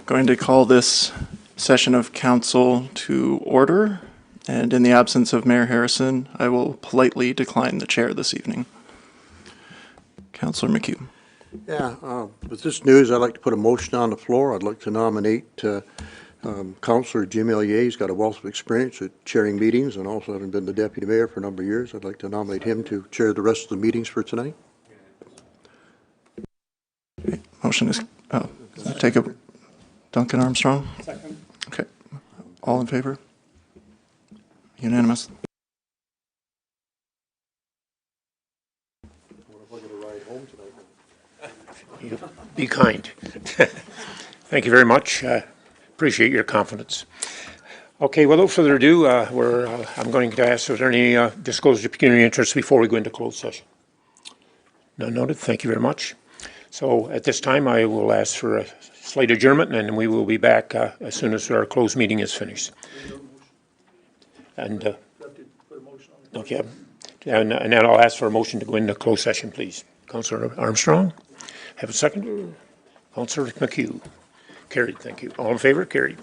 Going to call this session of council to order, and in the absence of Mayor Harrison, I will politely decline the chair this evening. Councillor McHugh. Yeah, with this news, I'd like to put a motion on the floor. I'd like to nominate Councillor Jim Ellier. He's got a wealth of experience at chairing meetings and also having been the deputy mayor for a number of years. I'd like to nominate him to chair the rest of the meetings for tonight. Okay, motion is, take a, Duncan Armstrong? Second. Okay, all in favor? Unanimous. Be kind. Thank you very much. Appreciate your confidence. Okay, without further ado, I'm going to ask if there are any disclosure of pecuniary interests before we go into closed session. None noted. Thank you very much. So at this time, I will ask for a slight adjournment, and we will be back as soon as our closed meeting is finished. And okay, and then I'll ask for a motion to go into closed session, please. Councillor Armstrong, have a second. Councillor McHugh, carried. Thank you. All in favor? Carried.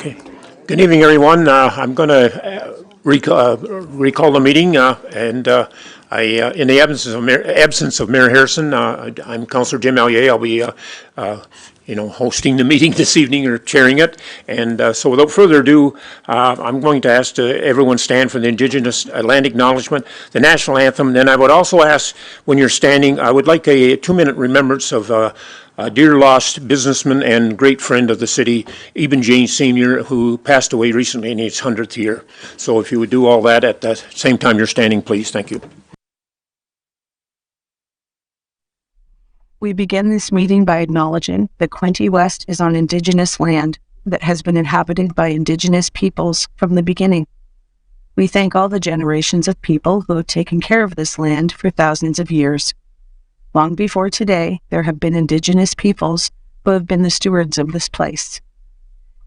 Okay. Good evening, everyone. I'm going to recall the meeting, and in the absence of Mayor Harrison, I'm Councillor Jim Allier. I'll be, hosting the meeting this evening or chairing it. And so, without further ado, I'm going to ask everyone stand for the Indigenous land acknowledgement, the national anthem. Then I would also ask, when you're standing, I would like a 2-minute remembrance of a dear lost businessman and great friend of the city, Eben James Sr., who passed away recently in his 100th year. So if you would do all that at the same time you're standing, please. Thank you. We begin this meeting by acknowledging that Quinte West is on Indigenous land that has been inhabited by Indigenous peoples from the beginning. We thank all the generations of people who have taken care of this land for thousands of years. Long before today, there have been Indigenous peoples who have been the stewards of this place.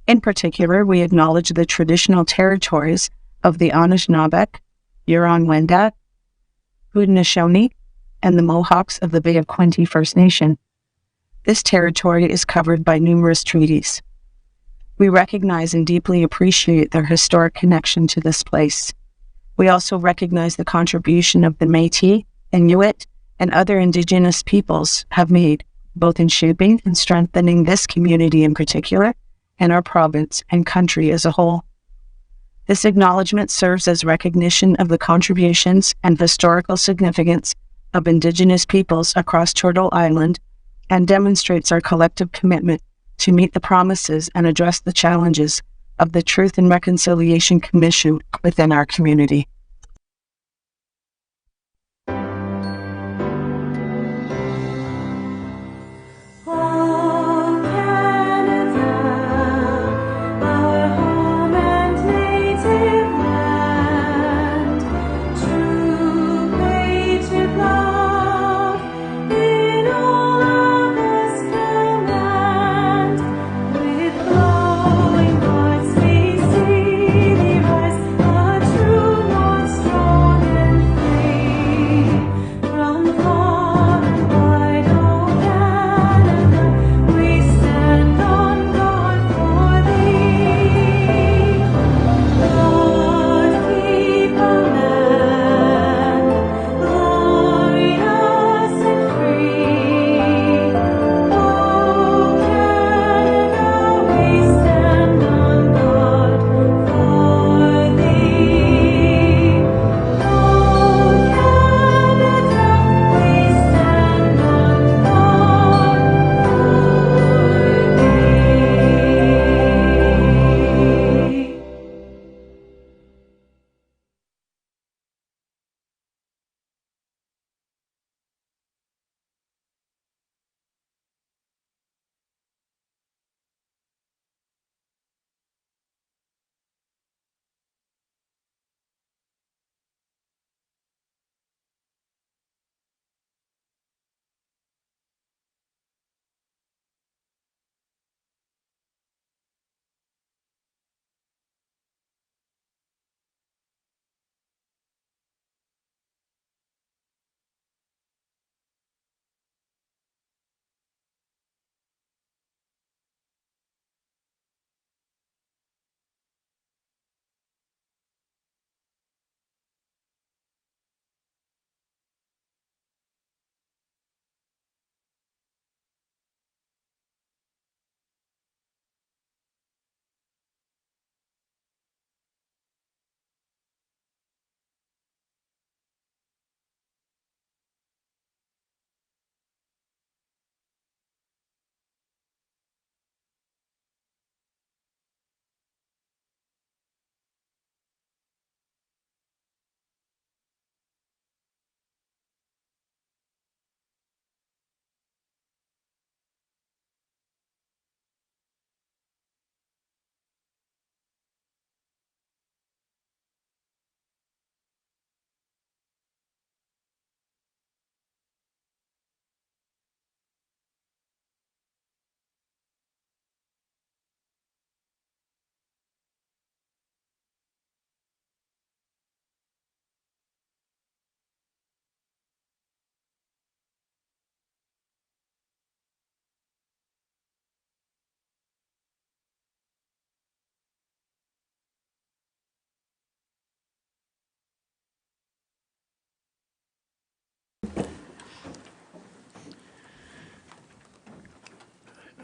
In particular, we acknowledge the traditional territories of the Anishinaabeg, Huron-Wendat, Haudenosaunee, and the Mohawks of the Bay of Quinte First Nation. This territory is covered by numerous treaties. We recognize and deeply appreciate their historic connection to this place. We also recognize the contribution of the Métis, Inuit, and other Indigenous peoples have made, both in shaping and strengthening this community in particular, and our province and country as a whole. This acknowledgement serves as recognition of the contributions and historical significance of Indigenous peoples across Turtle Island and demonstrates our collective commitment to meet the promises and address the challenges of the Truth and Reconciliation Commission within our community. Glowing hearts we see thee rise, a true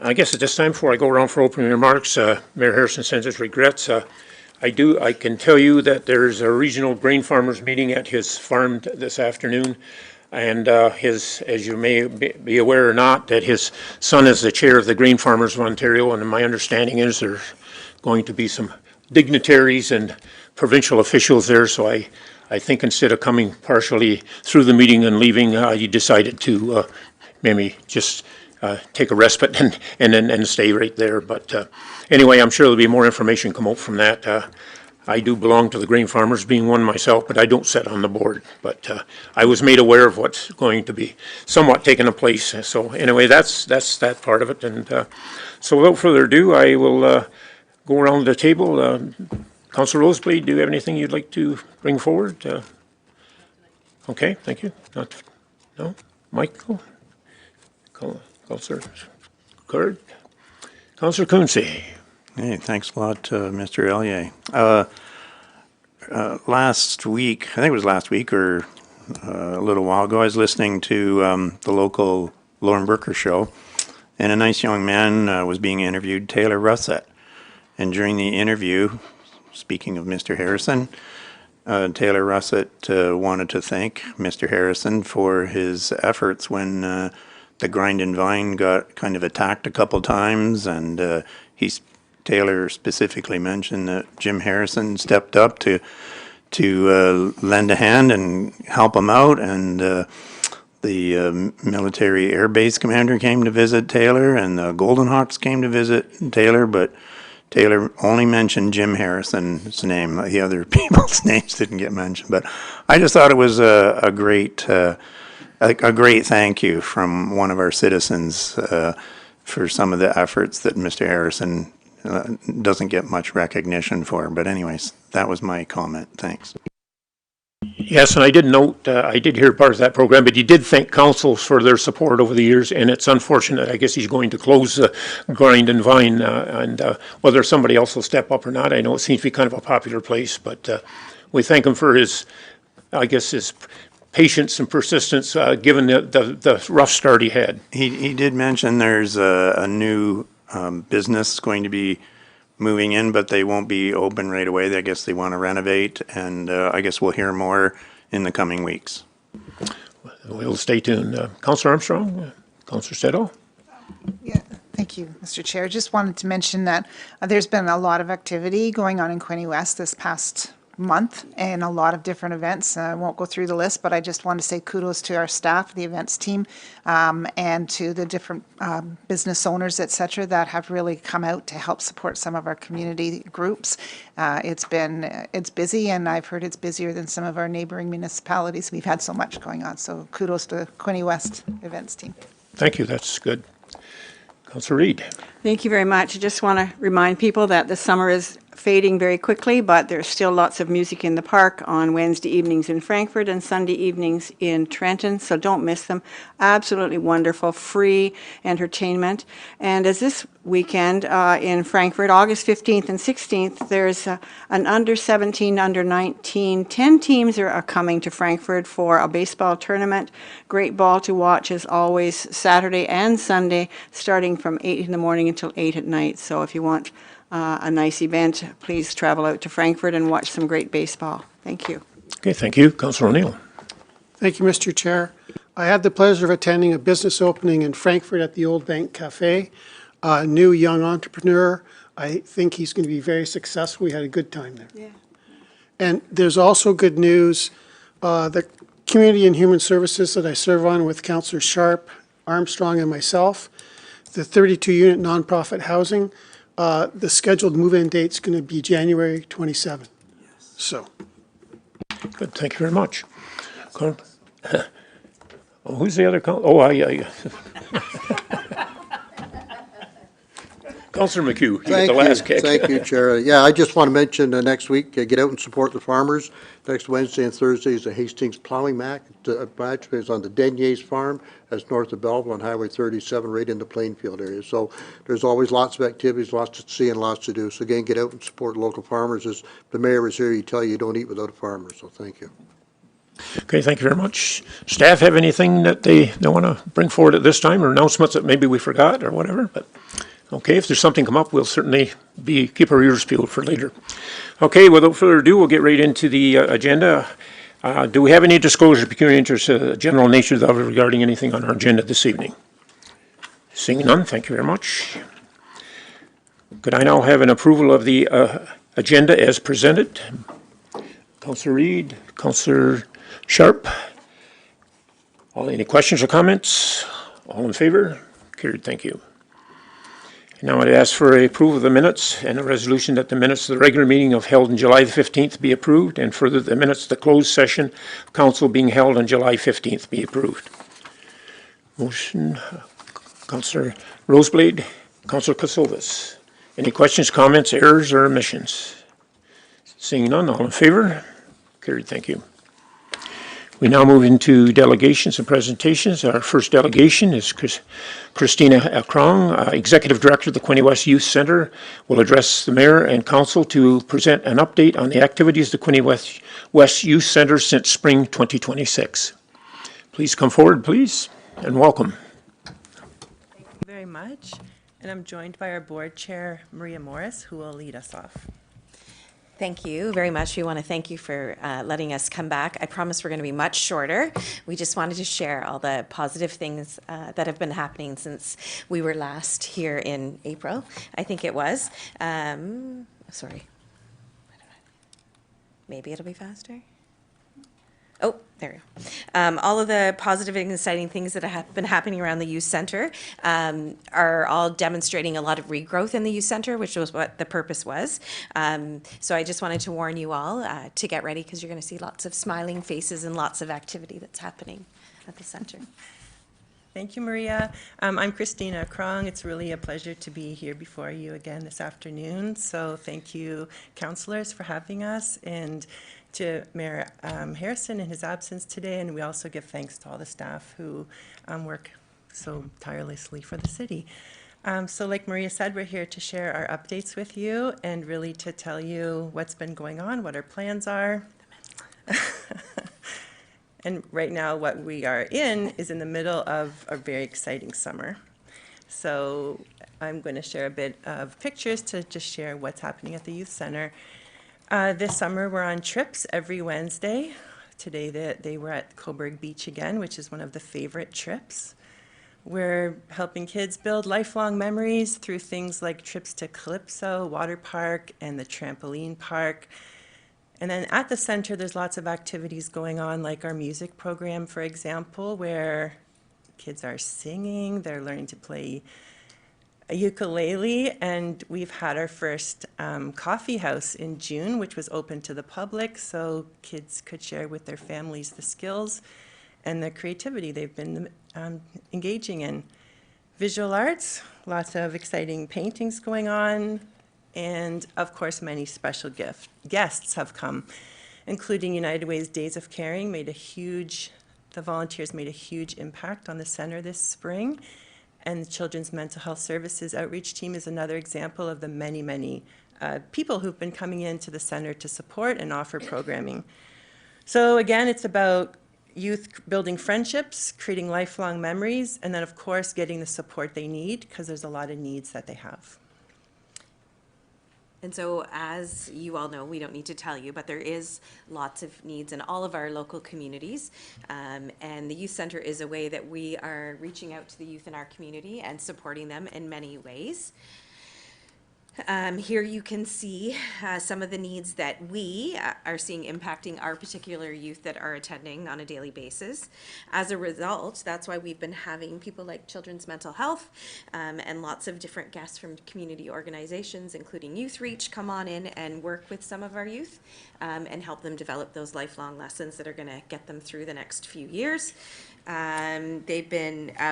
I guess at this time, before I go around for opening remarks, Mayor Harrison sends his regrets. I can tell you that there's a regional grain farmers meeting at his farm this afternoon. And as you may be aware or not, that his son is the chair of the Grain Farmers of Ontario, and my understanding is there's going to be some dignitaries and provincial officials there, so I think instead of coming partially through the meeting and leaving, you decided to maybe just take a respite and stay right there. But anyway, I'm sure there'll be more information come out from that. I do belong to the grain farmers, being one myself, but I don't sit on the board. But I was made aware of what's going to be somewhat taking place. So anyway, that's that part of it. And so without further ado, I will go around the table. Councillor Roseblade, do you have anything you'd like to bring forward? Okay, thank you. No? Michael? Councillor Card? Councillor Quinte? Hey, thanks a lot, Mr. Ellier. Last week, I think it was last week or a little while ago, I was listening to the local Lauren Brooker show, and a nice young man was being interviewed, Taylor Russett. And during the interview, speaking of Mr. Harrison, Taylor Russett wanted to thank Mr. Harrison for his efforts when the Grind and Vine got kind of attacked a couple times, and Taylor specifically mentioned that Jim Harrison stepped up to lend a hand and help him out, and the military air base commander came to visit Taylor, and the Golden Hawks came to visit Taylor, but Taylor only mentioned Jim Harrison's name. The other people's names didn't get mentioned, but I just thought it was a great thank you from one of our citizens for some of the efforts that Mr. Harrison doesn't get much recognition for. But anyways, that was my comment. Thanks. Yes, and I did note, I did hear part of that program, but he did thank councils for their support over the years, and it's unfortunate, I guess he's going to close Grind and Vine, and whether somebody else will step up or not, I know it seems to be kind of a popular place, but we thank him for his, I guess, his patience and persistence, given the rough start he had. He did mention there's a new business going to be moving in, but they won't be open right away. I guess they want to renovate, and I guess we'll hear more in the coming weeks. We'll stay tuned. Councillor Armstrong, Councillor Stedo. Yeah, thank you, Mr. Chair. Just wanted to mention that there's been a lot of activity going on in Quinte West this past month and a lot of different events. I won't go through the list, but I just want to say kudos to our staff, the events team, and to the different business owners, et cetera, that have really come out to help support some of our community groups. It's busy, and I've heard it's busier than some of our neighboring municipalities. We've had so much going on, so kudos to Quinte West events team. Thank you, that's good. Councillor Reid. Thank you very much. I just want to remind people that the summer is fading very quickly, but there's still lots of music in the park on Wednesday evenings in Frankfurt and Sunday evenings in Trenton, so don't miss them. Absolutely wonderful, free entertainment. And as this weekend in Frankfurt, August 15th and 16th, there's an under 17, under 19, 10 teams are coming to Frankfurt for a baseball tournament. Great ball to watch as always, Saturday and Sunday, starting from 8 in the morning until 8 at night. So if you want a nice event, please travel out to Frankfurt and watch some great baseball. Thank you. Okay, thank you. Councillor O'Neill. Thank you, Mr. Chair. I had the pleasure of attending a business opening in Frankfurt at the Old Bank Cafe. A new young entrepreneur. I think he's going to be very successful. We had a good time there. Yeah. And there's also good news. The Community and Human Services that I serve on with Councillor Sharp, Armstrong, and myself, the 32-unit nonprofit housing, the scheduled move-in date's going to be January 27. So. Good, thank you very much. Who's the other? Councillor McHugh, you get the last kick. Thank you, Chair. Yeah, I just want to mention next week, get out and support the farmers. Next Wednesday and Thursday is the Hastings Plowing Match. Is on the Denier's farm. That's north of Belleville on Highway 37, right in the Plainfield area. So there's always lots of activities, lots to see and lots to do. So again, get out and support local farmers. As the mayor was here, he'd tell you don't eat without a farmer. So thank you. Okay, thank you very much. Staff have anything that they want to bring forward at this time, or announcements that maybe we forgot or whatever? But okay, if there's something come up, we'll certainly keep our ears peeled for later. Okay, without further ado, we'll get right into the agenda. Do we have any disclosure of pecuniary interest, general nature regarding anything on our agenda this evening? Seeing none, thank you very much. Could I now have an approval of the agenda as presented? Councillor Reid, Councillor Sharp. Any questions or comments? All in favor? Carried, thank you. Now I'd ask for a approval of the minutes and a resolution that the minutes of the regular meeting held on July the 15th be approved, and further the minutes of the closed session of council being held on July 15th be approved. Motion, Councillor Roseblade, Councillor Casilvas. Any questions, comments, errors, or omissions? Seeing none, all in favor? Carried, thank you. We now move into delegations and presentations. Our first delegation is Christina Krong, Executive Director of the Quinte West Youth Centre, will address the Mayor and Council to present an update on the activities of the Quinte West Youth Centre since spring 2026. Please come forward, please, and welcome. Thank you very much. And I'm joined by our board chair, Maria Morris, who will lead us off. Thank you very much. We want to thank you for letting us come back. I promise we're going to be much shorter. We just wanted to share all the positive things that have been happening since we were last here in April, I think it was. Sorry. Maybe it'll be faster. Oh, there we go. All of the positive and exciting things that have been happening around the youth center are all demonstrating a lot of regrowth in the youth center, which was what the purpose was. So I just wanted to warn you all to get ready, because you're going to see lots of smiling faces and lots of activity that's happening at the center. Thank you, Maria. I'm Christina Krong. It's really a pleasure to be here before you again this afternoon. So thank you, councillors, for having us, and to Mayor Harrison in his absence today. And we also give thanks to all the staff who work so tirelessly for the city. So like Maria said, we're here to share our updates with you and really to tell you what's been going on, what our plans are. And right now what we are in is in the middle of a very exciting summer. So I'm going to share a bit of pictures to just share what's happening at the youth center. This summer we're on trips every Wednesday. Today they were at Coburg Beach again, which is one of the favorite trips. We're helping kids build lifelong memories through things like trips to Calypso Water Park and the trampoline park. And then at the center, there's lots of activities going on, like our music program, for example, where kids are singing, they're learning to play a ukulele, and we've had our first coffee house in June, which was open to the public, so kids could share with their families the skills and the creativity they've been engaging in. Visual arts, lots of exciting paintings going on, and of course many special guests have come, including United Way's Days of Caring. The volunteers made a huge impact on the center this spring, and the Children's Mental Health Services outreach team is another example of the many people who've been coming into the center to support and offer programming. So again, it's about youth building friendships, creating lifelong memories, and then of course getting the support they need, because there's a lot of needs that they have. And so, as you all know, we don't need to tell you, but there is lots of needs in all of our local communities. And the Youth Center is a way that we are reaching out to the youth in our community and supporting them in many ways. Here you can see some of the needs that we are seeing impacting our particular youth that are attending on a daily basis. As a result, that's why we've been having people like Children's Mental Health and lots of different guests from community organizations, including Youth Reach, come on in and work with some of our youth and help them develop those lifelong lessons that are going to get them through the next few years.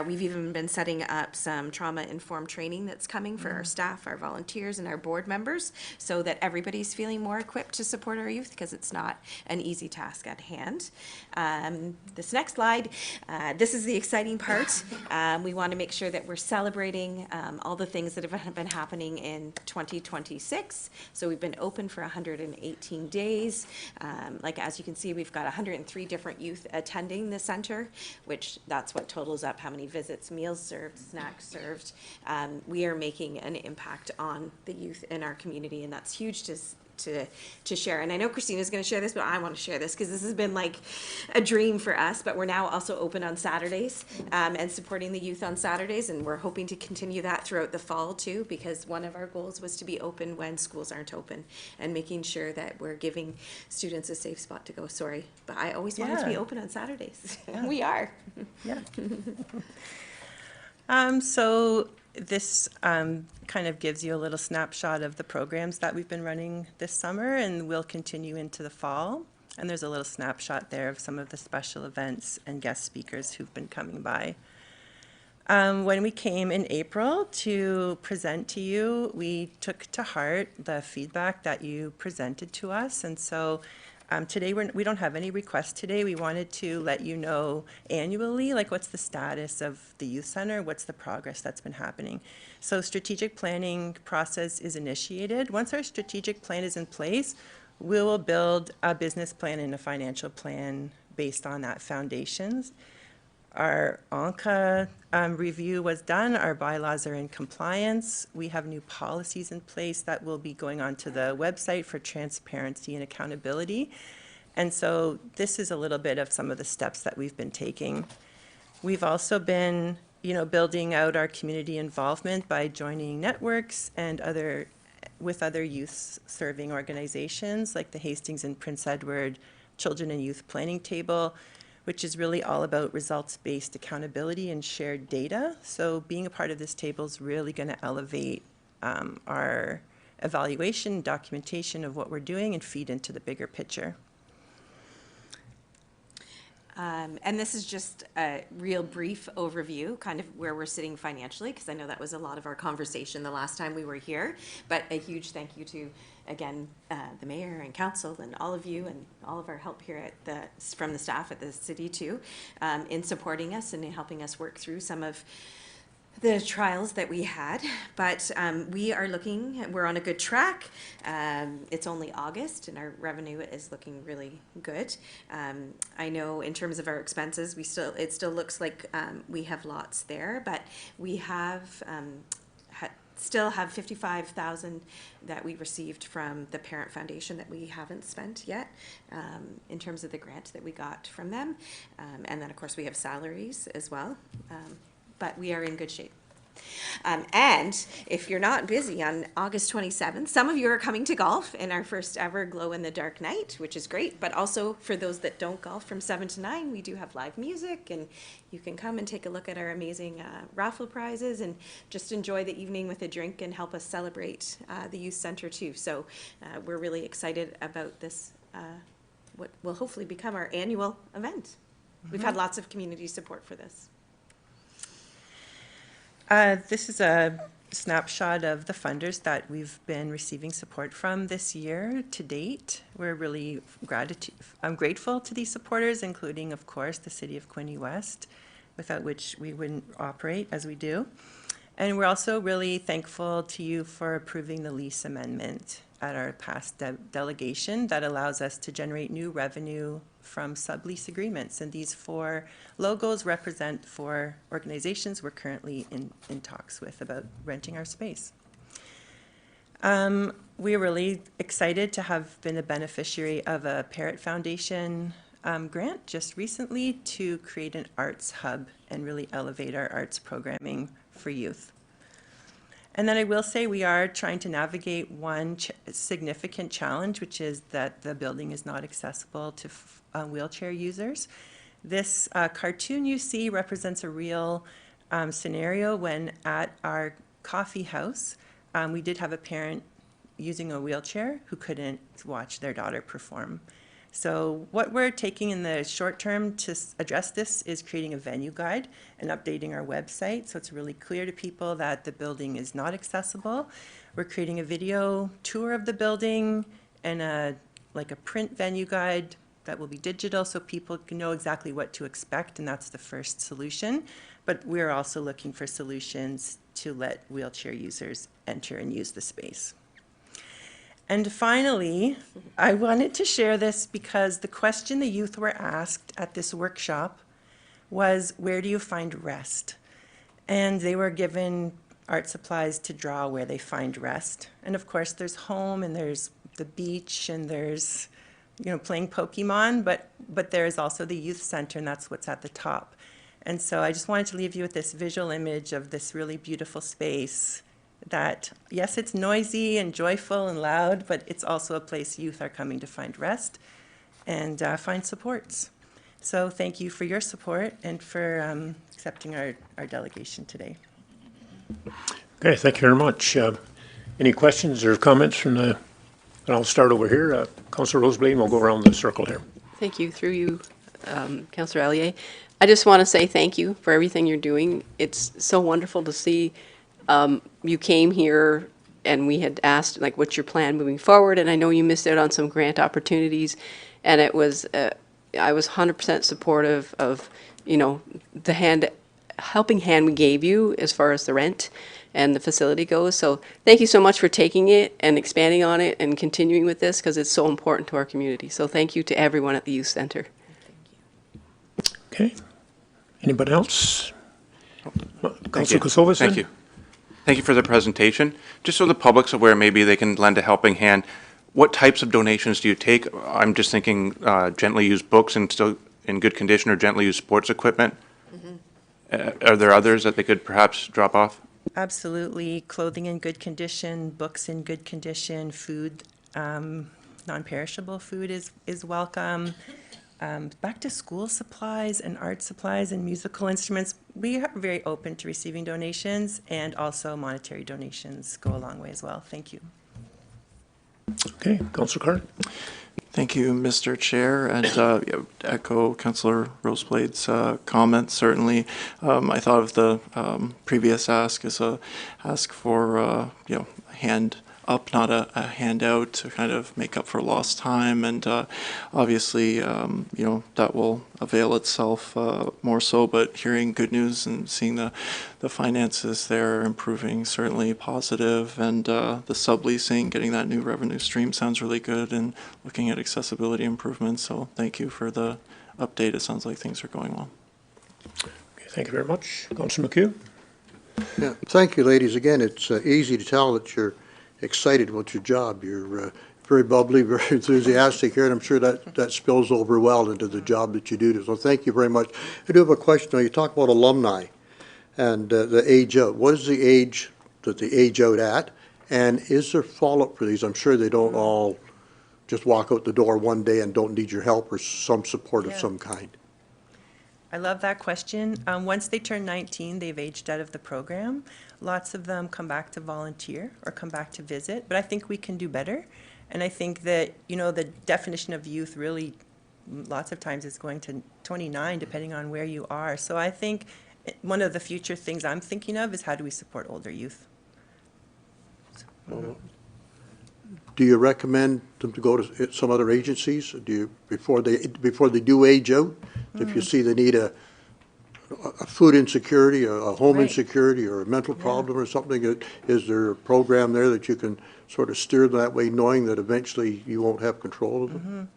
We've even been setting up some trauma-informed training that's coming for our staff, our volunteers, and our board members, so that everybody's feeling more equipped to support our youth, because it's not an easy task at hand. This next slide, this is the exciting part. We want to make sure that we're celebrating all the things that have been happening in 2026. So we've been open for 118 days. Like, as you can see, we've got 103 different youth attending the center, which that's what totals up how many visits, meals served, snacks served. We are making an impact on the youth in our community, and that's huge to share. And I know Christina's going to share this, but I want to share this because this has been like a dream for us. But we're now also open on Saturdays and supporting the youth on Saturdays, and we're hoping to continue that throughout the fall too, because one of our goals was to be open when schools aren't open, and making sure that we're giving students a safe spot to go. Sorry, but I always wanted to be open on Saturdays. We are. Yeah. So this kind of gives you a little snapshot of the programs that we've been running this summer and will continue into the fall. And there's a little snapshot there of some of the special events and guest speakers who've been coming by. When we came in April to present to you, we took to heart the feedback that you presented to us. And so today, we don't have any requests today. We wanted to let you know annually, like, what's the status of the youth center, what's the progress that's been happening. So strategic planning process is initiated. Once our strategic plan is in place, we will build a business plan and a financial plan based on that foundations. Our ANCA review was done. Our bylaws are in compliance. We have new policies in place that will be going onto the website for transparency and accountability. And so this is a little bit of some of the steps that we've been taking. We've also been, building out our community involvement by joining networks and with other youth serving organizations like the Hastings and Prince Edward Children and Youth Planning Table, which is really all about results-based accountability and shared data. So being a part of this table is really going to elevate our evaluation, documentation of what we're doing, and feed into the bigger picture. And this is just a real brief overview, kind of where we're sitting financially, because I know that was a lot of our conversation the last time we were here. But a huge thank you to, again, the mayor and council and all of you and all of our help here from the staff at the city too, in supporting us and in helping us work through some of the trials that we had. But we're on a good track. It's only August and our revenue is looking really good. I know in terms of our expenses, it still looks like we have lots there, but we have still have $55,000 that we received from the Parent Foundation that we haven't spent yet, in terms of the grant that we got from them. And then of course we have salaries as well. But we are in good shape. And if you're not busy on August 27th, some of you are coming to golf in our first ever glow in the dark night, which is great. But also for those that don't golf, from 7 to 9, we do have live music, and you can come and take a look at our amazing raffle prizes and just enjoy the evening with a drink and help us celebrate the youth center too. So we're really excited about this, what will hopefully become our annual event. Mm-hmm. We've had lots of community support for this. This is a snapshot of the funders that we've been receiving support from this year to date. We're really grateful to these supporters, including, of course, the City of Quinte West, without which we wouldn't operate as we do. And we're also really thankful to you for approving the lease amendment at our past delegation that allows us to generate new revenue from sublease agreements. And these 4 logos represent 4 organizations we're currently in talks with about renting our space. We're really excited to have been a beneficiary of a Parent Foundation grant just recently to create an arts hub and really elevate our arts programming for youth. And then I will say we are trying to navigate one significant challenge, which is that the building is not accessible to wheelchair users. This cartoon you see represents a real scenario when at our coffee house, we did have a parent using a wheelchair who couldn't watch their daughter perform. So what we're taking in the short term to address this is creating a venue guide and updating our website so it's really clear to people that the building is not accessible. We're creating a video tour of the building and a print venue guide that will be digital so people can know exactly what to expect, and that's the first solution. But we're also looking for solutions to let wheelchair users enter and use the space. And finally, I wanted to share this because the question the youth were asked at this workshop was, where do you find rest? And they were given art supplies to draw where they find rest. And of course, there's home and there's the beach and there's, playing Pokemon, but there is also the youth center, and that's what's at the top. And so I just wanted to leave you with this visual image of this really beautiful space that, yes, it's noisy and joyful and loud, but it's also a place youth are coming to find rest and find supports. So thank you for your support and for accepting our delegation today. Okay, thank you very much. Any questions or comments from the, and I'll start over here. Councillor Roseblade, we'll go around the circle here. Thank you. Through you, Councillor Allier. I just want to say thank you for everything you're doing. It's so wonderful to see you came here and we had asked, like, what's your plan moving forward? And I know you missed out on some grant opportunities, and it was, I was 100% supportive of, the helping hand we gave you as far as the rent and the facility goes. So thank you so much for taking it and expanding on it and continuing with this, because it's so important to our community. So thank you to everyone at the Youth Center. Okay. Anybody else? Thank Councillor you. Kosovis? Thank you. Thank you for the presentation. Just so the public's aware, maybe they can lend a helping hand. What types of donations do you take? I'm just thinking gently used books and still in good condition, or gently used sports equipment. Are there others that they could perhaps drop off? Absolutely. Clothing in good condition, books in good condition, food, non-perishable food is welcome. Back to school supplies and art supplies and musical instruments. We are very open to receiving donations, and also monetary donations go a long way as well. Thank you. Okay, Councillor Carr. Thank you, Mr. Chair, and echo Councillor Roseblade's comments. Certainly, I thought of the previous ask as a ask for a hand up, not a handout, to kind of make up for lost time, and obviously, that will avail itself more so. But hearing good news and seeing the finances there improving, certainly positive, and the subleasing, getting that new revenue stream sounds really good, and looking at accessibility improvements. So thank you for the update. It sounds like things are going well. Okay, thank you very much. Councillor McHugh. Yeah, thank you, ladies. Again, it's easy to tell that you're excited about your job. You're very bubbly, very enthusiastic here, and I'm sure that spills over well into the job that you do. So thank you very much. I do have a question. Now, you talk about alumni and the age out. What is the age that they age out at? And is there follow-up for these? I'm sure they don't all just walk out the door one day and don't need your help or some support of some kind. I love that question. Once they turn 19, they've aged out of the program. Lots of them come back to volunteer or come back to visit, but I think we can do better. And I think that, the definition of youth really lots of times is going to 29, depending on where you are. So I think one of the future things I'm thinking of is, how do we support older youth? Do you recommend them to go to some other agencies? Do you, before they do age out, if you see they need a food insecurity, a home insecurity, or a mental problem or something, is there a program there that you can sort of steer that way, knowing that eventually you won't have control of them?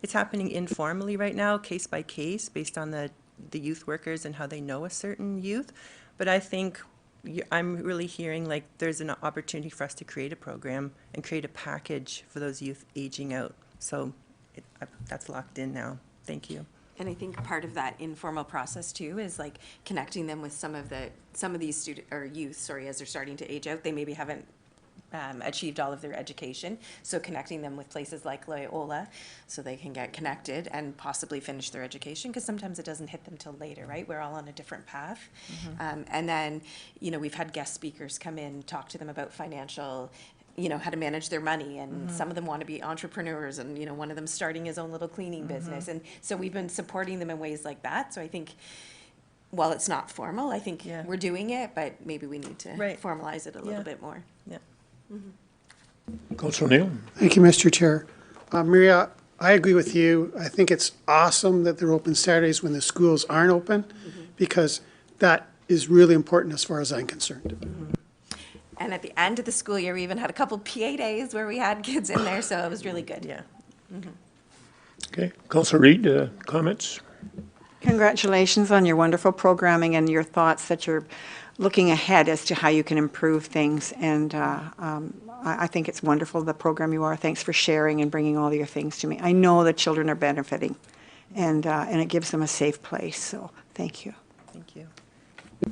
It's happening informally right now, case by case, based on the youth workers and how they know a certain youth. But I think I'm really hearing like there's an opportunity for us to create a program and create a package for those youth aging out. So that's locked in now. Thank you. And I think part of that informal process too is like connecting them with some of these youth, as they're starting to age out. They maybe haven't achieved all of their education. So connecting them with places like Loyola so they can get connected and possibly finish their education, because sometimes it doesn't hit them till later, right? We're all on a different path. And then, we've had guest speakers come in, talk to them about financial you know, how to manage their money, and some of them want to be entrepreneurs, and, you know, one of them starting his own little cleaning business. And so we've been supporting them in ways like that. So I think, while it's not formal, I think Yeah. we're doing it, but maybe we need to Right. formalize it a little Yeah. bit more. Yeah. Councillor Neil? Thank you, Mr. Chair. Maria, I agree with you. I think it's awesome that they're open Saturdays when the schools aren't open, because that is really important as far as I'm concerned. And at the end of the school year, we even had a couple PA days where we had kids in there, so it was really good. Yeah. Okay. Councillor Reid, comments? Congratulations on your wonderful programming and your thoughts that you're looking ahead as to how you can improve things. And I think it's wonderful, the program you are. Thanks for sharing and bringing all your things to me. I know the children are benefiting, and it gives them a safe place. So thank you. Thank you.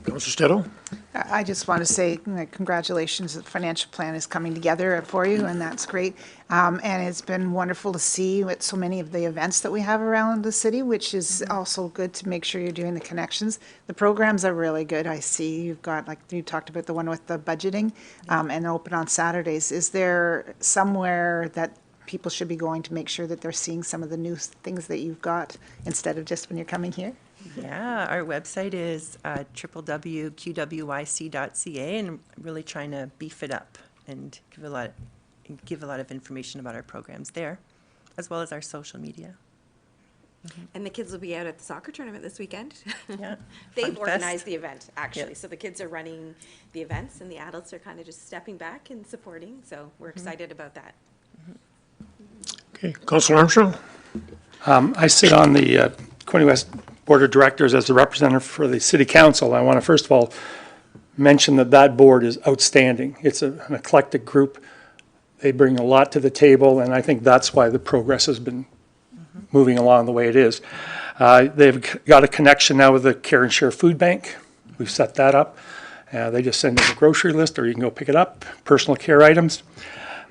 Councillor Stedel? I just want to say congratulations, the financial plan is coming together for you, and that's great. And it's been wonderful to see with so many of the events that we have around the city, which is also good to make sure you're doing the connections. The programs are really good. I see you've got, like you talked about, the one with the budgeting, and they're open on Saturdays. Is there somewhere that people should be going to make sure that they're seeing some of the new things that you've got instead of just when you're coming here? Yeah, our website is www.qwyc.ca, and I'm really trying to beef it up and give a lot of information about our programs there, as well as our social media. And the kids will be out at the soccer tournament this weekend. Yeah. They've Fun organized fest. the event, actually. Yep. So the kids are running the events, and the adults are kind of just stepping back and supporting. So we're excited about that. Okay. Councillor Armstrong? I sit on the Quinte West Board of Directors as the representative for the City Council. I want to first of all mention that that board is outstanding. It's an eclectic group. They bring a lot to the table, and I think that's why the progress has been moving along the way it is. They've got a connection now with the Care and Share Food Bank. We've set that up. They just send us a grocery list, or you can go pick it up, personal care items.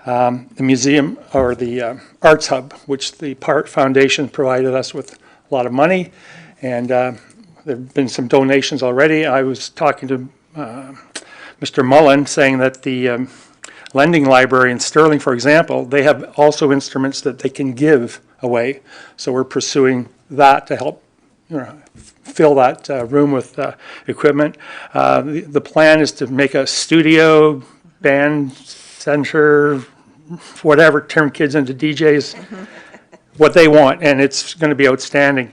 The museum, or the Arts Hub, which the Part Foundation provided us with a lot of money, and there have been some donations already. I was talking to Mr. Mullen, saying that the lending library in Sterling, for example, they have also instruments that they can give away. So we're pursuing that to help, you know, fill that room with equipment. The plan is to make a studio, band center, whatever, turn kids into DJs, what they want, and it's going to be outstanding.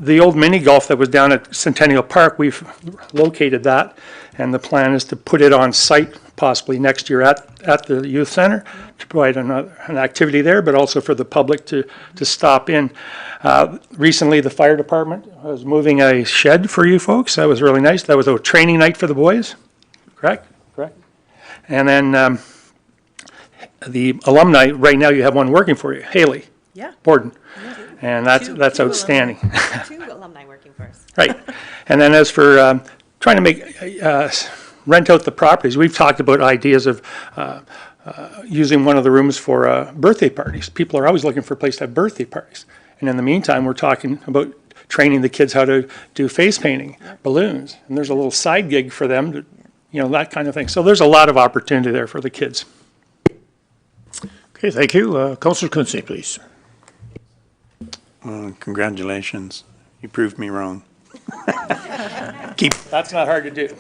The old mini golf that was down at Centennial Park, we've located that, and the plan is to put it on site possibly next year at the youth center to provide an activity there, but also for the public to stop in. Recently, the fire department was moving a shed for you folks. That was really nice. That was a training night for the boys, correct? Correct. And then the alumni, right now you have one working for you, Haley Yeah. Borden, Yeah. and that's Two outstanding. Two alumni working for us. Right. And then as for trying to make, rent out the properties, we've talked about ideas of using one of the rooms for birthday parties. People are always looking for a place to have birthday parties. And in the meantime, we're talking about training the kids how to do face painting, balloons. And there's a little side gig for them, to, you know, that kind of thing. So there's a lot of opportunity there for the kids. Okay, thank you. Councillor Quinte, please. Congratulations. You proved me wrong. That's not hard to do.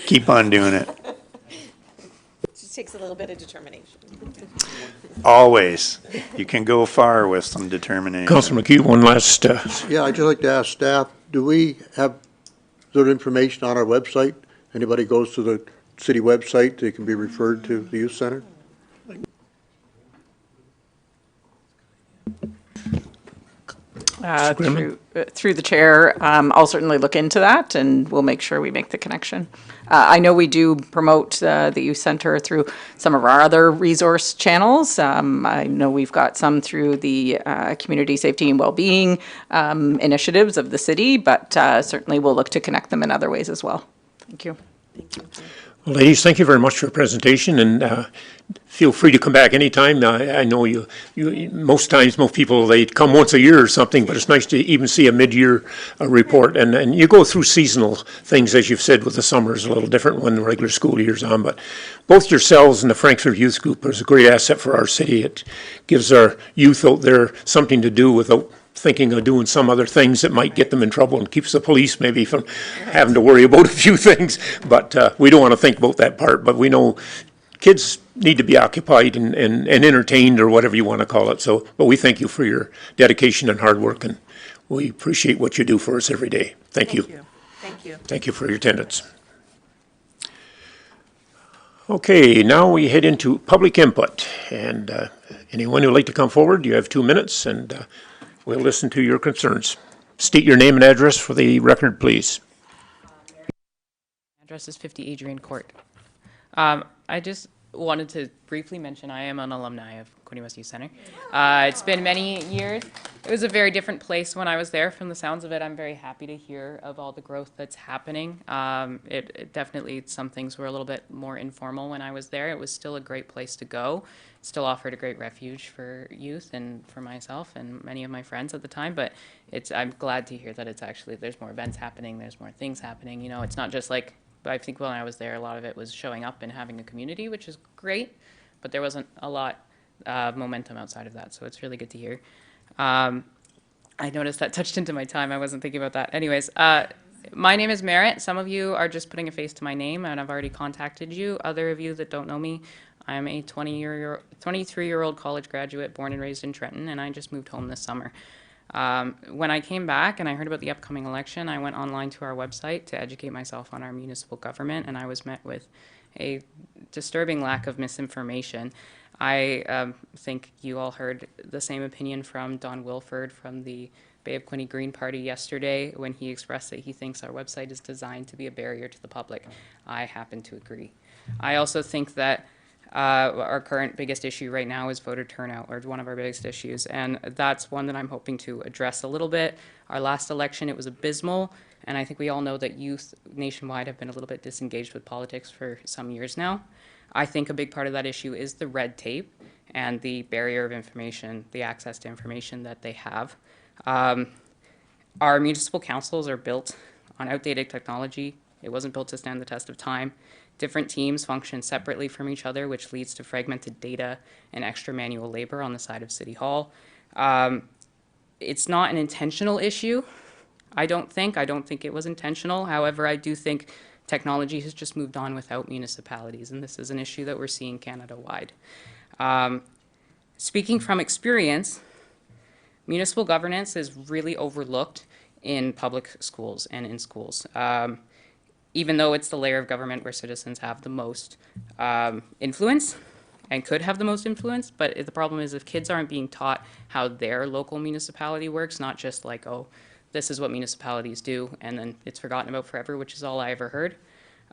Keep on doing it. It just takes a little bit of determination. Always. You can go far with some determination. Councillor McHugh, one last. Yeah, I'd just like to ask staff, do we have sort of information on our website? Anybody goes to the city website, they can be referred to the youth center? Through the chair, I'll certainly look into that, and we'll make sure we make the connection. I know we do promote the youth center through some of our other resource channels. I know we've got some through the community safety and well-being initiatives of the city, but certainly we'll look to connect them in other ways as well. Thank you. Well, ladies, thank you very much for your presentation, and feel free to come back anytime. I know most times, most people, they come once a year or something, but it's nice to even see a mid-year report. And you go through seasonal things, as you've said, with the summer is a little different when the regular school year's on. But both yourselves and the Frankfurt Youth Group is a great asset for our city. It gives our youth out there something to do without thinking of doing some other things that might get them in trouble, and keeps the police maybe from having to worry about a few things. But we don't want to think about that part. But we know kids need to be occupied and entertained, or whatever you want to call it. So, but we thank you for your dedication and hard work, and we appreciate what you do for us every day. Thank you. Thank you. Thank you for your attendance. Okay, now we head into public input. And anyone who'd like to come forward, you have 2 minutes, and we'll listen to your concerns. State your name and address for the record, please. Address is 50 Adrian Court. I just wanted to briefly mention I am an alumni of Quinte West Youth Center. It's been many years. It was a very different place when I was there. From the sounds of it, I'm very happy to hear of all the growth that's happening. It definitely, some things were a little bit more informal when I was there. It was still a great place to go. It still offered a great refuge for youth and for myself and many of my friends at the time. But I'm glad to hear that it's actually, there's more events happening, there's more things happening. You know, it's not just like, but I think when I was there, a lot of it was showing up and having a community, which is great, but there wasn't a lot of momentum outside of that, so it's really good to hear. I noticed that touched into my time. I wasn't thinking about that. Anyways, my name is Merritt. Some of you are just putting a face to my name, and I've already contacted you. Other of you that don't know me, I'm a 23-year-old college graduate born and raised in Trenton, and I just moved home this summer. When I came back and I heard about the upcoming election, I went online to our website to educate myself on our municipal government, and I was met with a disturbing lack of misinformation. I think you all heard the same opinion from Don Wilford from the Bay of Quinte Green Party yesterday when he expressed that he thinks our website is designed to be a barrier to the public. I happen to agree. I also think that our current biggest issue right now is voter turnout, or one of our biggest issues, and that's one that I'm hoping to address a little bit. Our last election, it was abysmal, and I think we all know that youth nationwide have been a little bit disengaged with politics for some years now. I think a big part of that issue is the red tape and the barrier of information, the access to information that they have. Our municipal councils are built on outdated technology. It wasn't built to stand the test of time. Different teams function separately from each other, which leads to fragmented data and extra manual labor on the side of City Hall. It's not an intentional issue, I don't think. I don't think it was intentional. However, I do think technology has just moved on without municipalities, and this is an issue that we're seeing Canada-wide. Speaking from experience, municipal governance is really overlooked in public schools and in schools. Even though it's the layer of government where citizens have the most influence and could have the most influence, but the problem is if kids aren't being taught how their local municipality works, not just like, oh, this is what municipalities do, and then it's forgotten about forever, which is all I ever heard,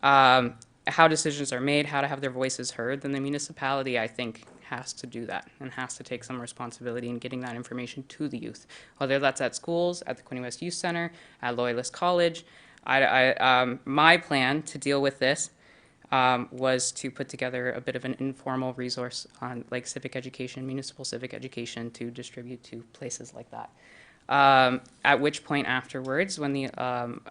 how decisions are made, how to have their voices heard, then the municipality, I think, has to do that and has to take some responsibility in getting that information to the youth, whether that's at schools, at the Quinte West Youth Center, at Loyalist College. My plan to deal with this was to put together a bit of an informal resource on like civic education, municipal civic education, to distribute to places like that. At which point afterwards, when the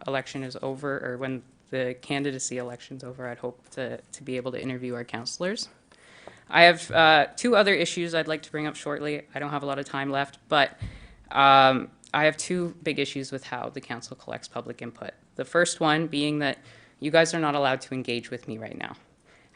election is over, or when the candidacy election's over, I'd hope to be able to interview our councillors. I have 2 other issues I'd like to bring up shortly. I don't have a lot of time left, but I have 2 big issues with how the council collects public input. The first one being that you guys are not allowed to engage with me right now.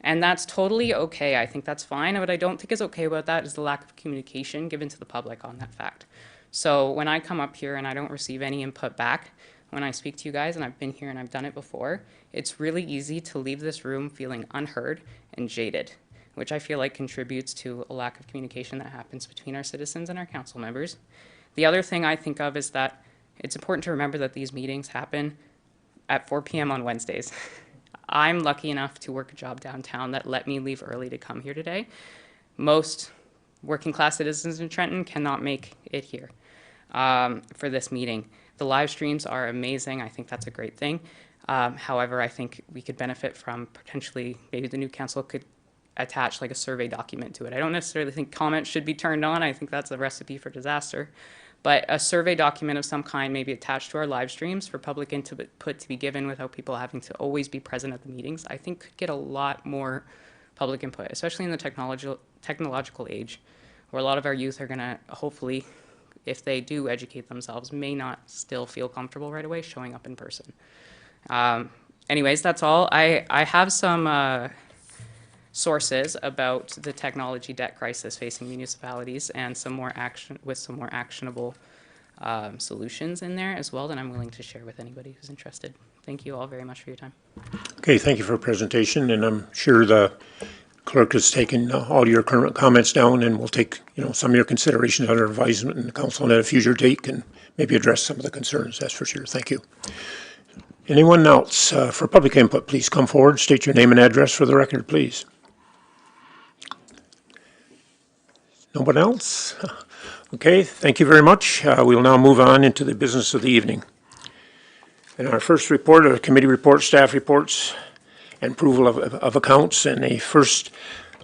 And that's totally okay. I think that's fine. What I don't think is okay about that is the lack of communication given to the public on that fact. So when I come up here and I don't receive any input back, when I speak to you guys, and I've been here and I've done it before, it's really easy to leave this room feeling unheard and jaded, which I feel like contributes to a lack of communication that happens between our citizens and our council members. The other thing I think of is that it's important to remember that these meetings happen at 4 p.m. on Wednesdays. I'm lucky enough to work a job downtown that let me leave early to come here today. Most working class citizens in Trenton cannot make it here for this meeting. The live streams are amazing. I think that's a great thing. However, I think we could benefit from potentially, maybe the new council could attach like a survey document to it. I don't necessarily think comments should be turned on. I think that's a recipe for disaster. But a survey document of some kind may be attached to our live streams for public input to be given without people having to always be present at the meetings, I think could get a lot more public input, especially in the technological age, where a lot of our youth are going to, hopefully, if they do educate themselves, may not still feel comfortable right away showing up in person. Anyways, that's all. I have some sources about the technology debt crisis facing municipalities and some more actionable solutions in there as well that I'm willing to share with anybody who's interested. Thank you all very much for your time. Okay, thank you for your presentation, and I'm sure the clerk has taken all your current comments down, and we'll take, some of your considerations under advisement, and the council at a future date can maybe address some of the concerns, that's for sure. Thank you. Anyone else for public input, please come forward, state your name and address for the record, please. No one else? Okay, thank you very much. We'll now move on into the business of the evening. And our first report are committee reports, staff reports, and approval of accounts. And the first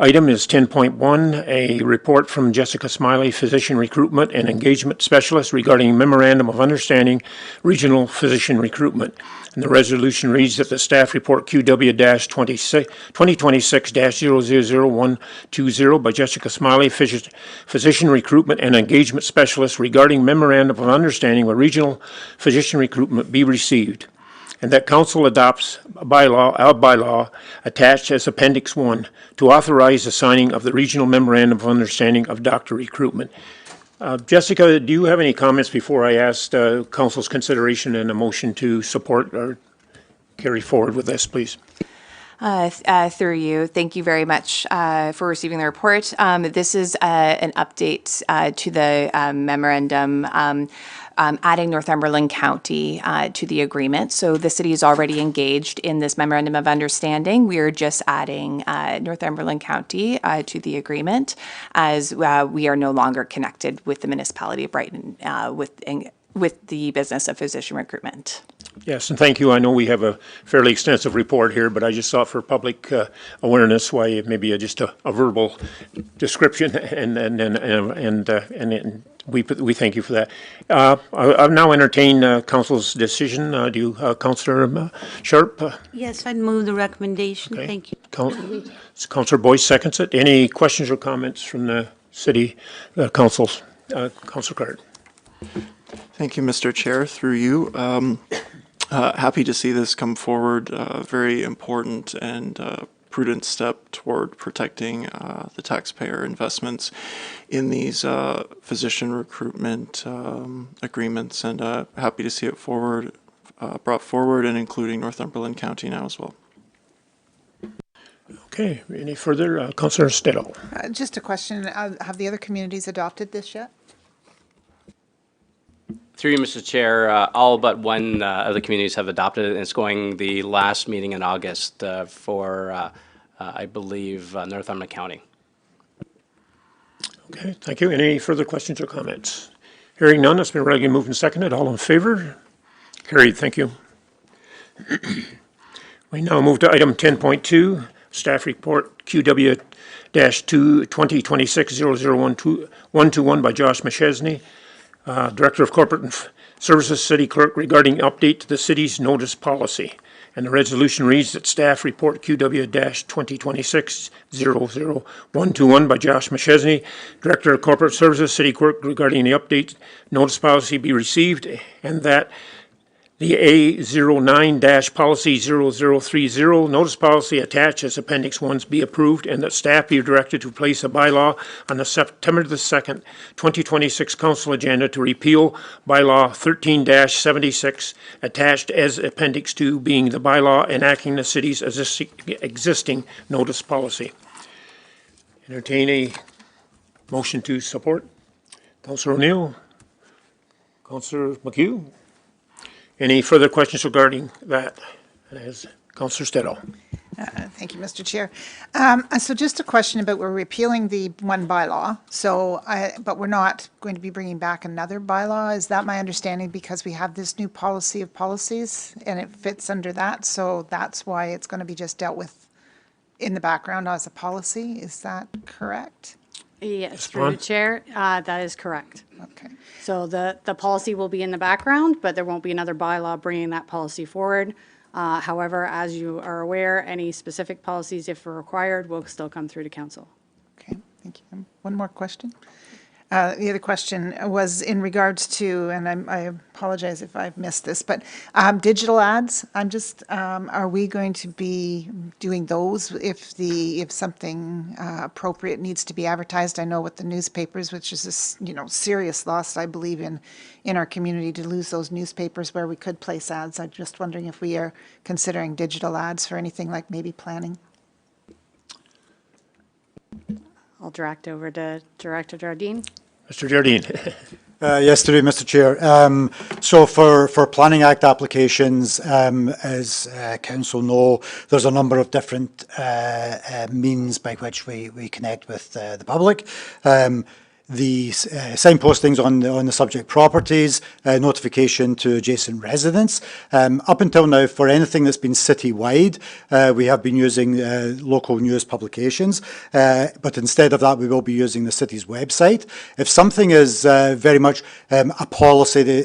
item is 10.1, a report from Jessica Smiley, Physician Recruitment and Engagement Specialist regarding Memorandum of Understanding, Regional Physician Recruitment. And the resolution reads that the staff report QW-2026-000120 by Jessica Smiley, Physician Recruitment and Engagement Specialist regarding Memorandum of Understanding with Regional Physician Recruitment be received, and that council adopts a bylaw attached as Appendix 1 to authorize the signing of the Regional Memorandum of Understanding of Doctor Recruitment. Jessica, do you have any comments before I ask council's consideration and a motion to support or carry forward with this, please? Through you. Thank you very much for receiving the report. This is an update to the memorandum adding Northumberland County to the agreement. So the city is already engaged in this memorandum of understanding. We are just adding Northumberland County to the agreement, as we are no longer connected with the municipality of Brighton with the business of physician recruitment. Yes, and thank you. I know we have a fairly extensive report here, but I just thought for public awareness why maybe just a verbal description, and we thank you for that. I've now entertained council's decision. Do you, Councillor Sharp? Yes, I'd move the recommendation. Okay. Thank you. Councillor Boyce seconds it. Any questions or comments from the city councils? Councillor Carter. Thank you, Mr. Chair. Through you. Happy to see this come forward. Very important and prudent step toward protecting the taxpayer investments in these physician recruitment agreements, and happy to see it brought forward and including Northumberland County now as well. Okay, any further? Councillor Stedall. Just a question. Have the other communities adopted this yet? Through you, Mr. Chair, all but one of the communities have adopted it, and it's going the last meeting in August for, I believe, Northumberland County. Okay, thank you. Any further questions or comments? Hearing none, it's been regularly moved and seconded. All in favor? Carried, thank you. We now move to item 10.2, staff report QW-2026-001221 by Josh McChesney, Director of Corporate Services, City Clerk, regarding update to the city's notice policy. And the resolution reads that staff report QW-2026-00121 by Josh McChesney, Director of Corporate Services, City Clerk, regarding the update notice policy be received, and that the A09-policy 0030 notice policy attached as Appendix 1 be approved, and that staff be directed to place a bylaw on the September the 2nd, 2026 council agenda to repeal bylaw 13-76 attached as Appendix 2, being the bylaw enacting the city's existing notice policy. Entertain a motion to support. Councillor O'Neill. Councillor McHugh. Any further questions regarding that? As Councillor Stedall. Thank you, Mr. Chair. So just a question about, we're repealing the one bylaw, but we're not going to be bringing back another bylaw. Is that my understanding? Because we have this new policy of policies and it fits under that, so that's why it's going to be just dealt with in the background as a policy. Is that correct? Yes, through the chair, that is correct. Okay. So the policy will be in the background, but there won't be another bylaw bringing that policy forward. However, as you are aware, any specific policies, if required, will still come through to council. Okay, thank you. One more question. The other question was in regards to, and I apologize if I've missed this, but digital ads, are we going to be doing those if something appropriate needs to be advertised? I know with the newspapers, which is a serious loss, I believe, in our community to lose those newspapers where we could place ads. I'm just wondering if we are considering digital ads for anything like maybe planning. I'll direct over to Director Jardine. Mr. Jardine. Yes, through Mr. Chair. So for Planning Act applications, as council know, there's a number of different means by which we connect with the public. The signpostings on the subject properties, notification to adjacent residents. Up until now, for anything that's been city-wide, we have been using local news publications, but instead of that, we will be using the city's website. If something is very much a policy,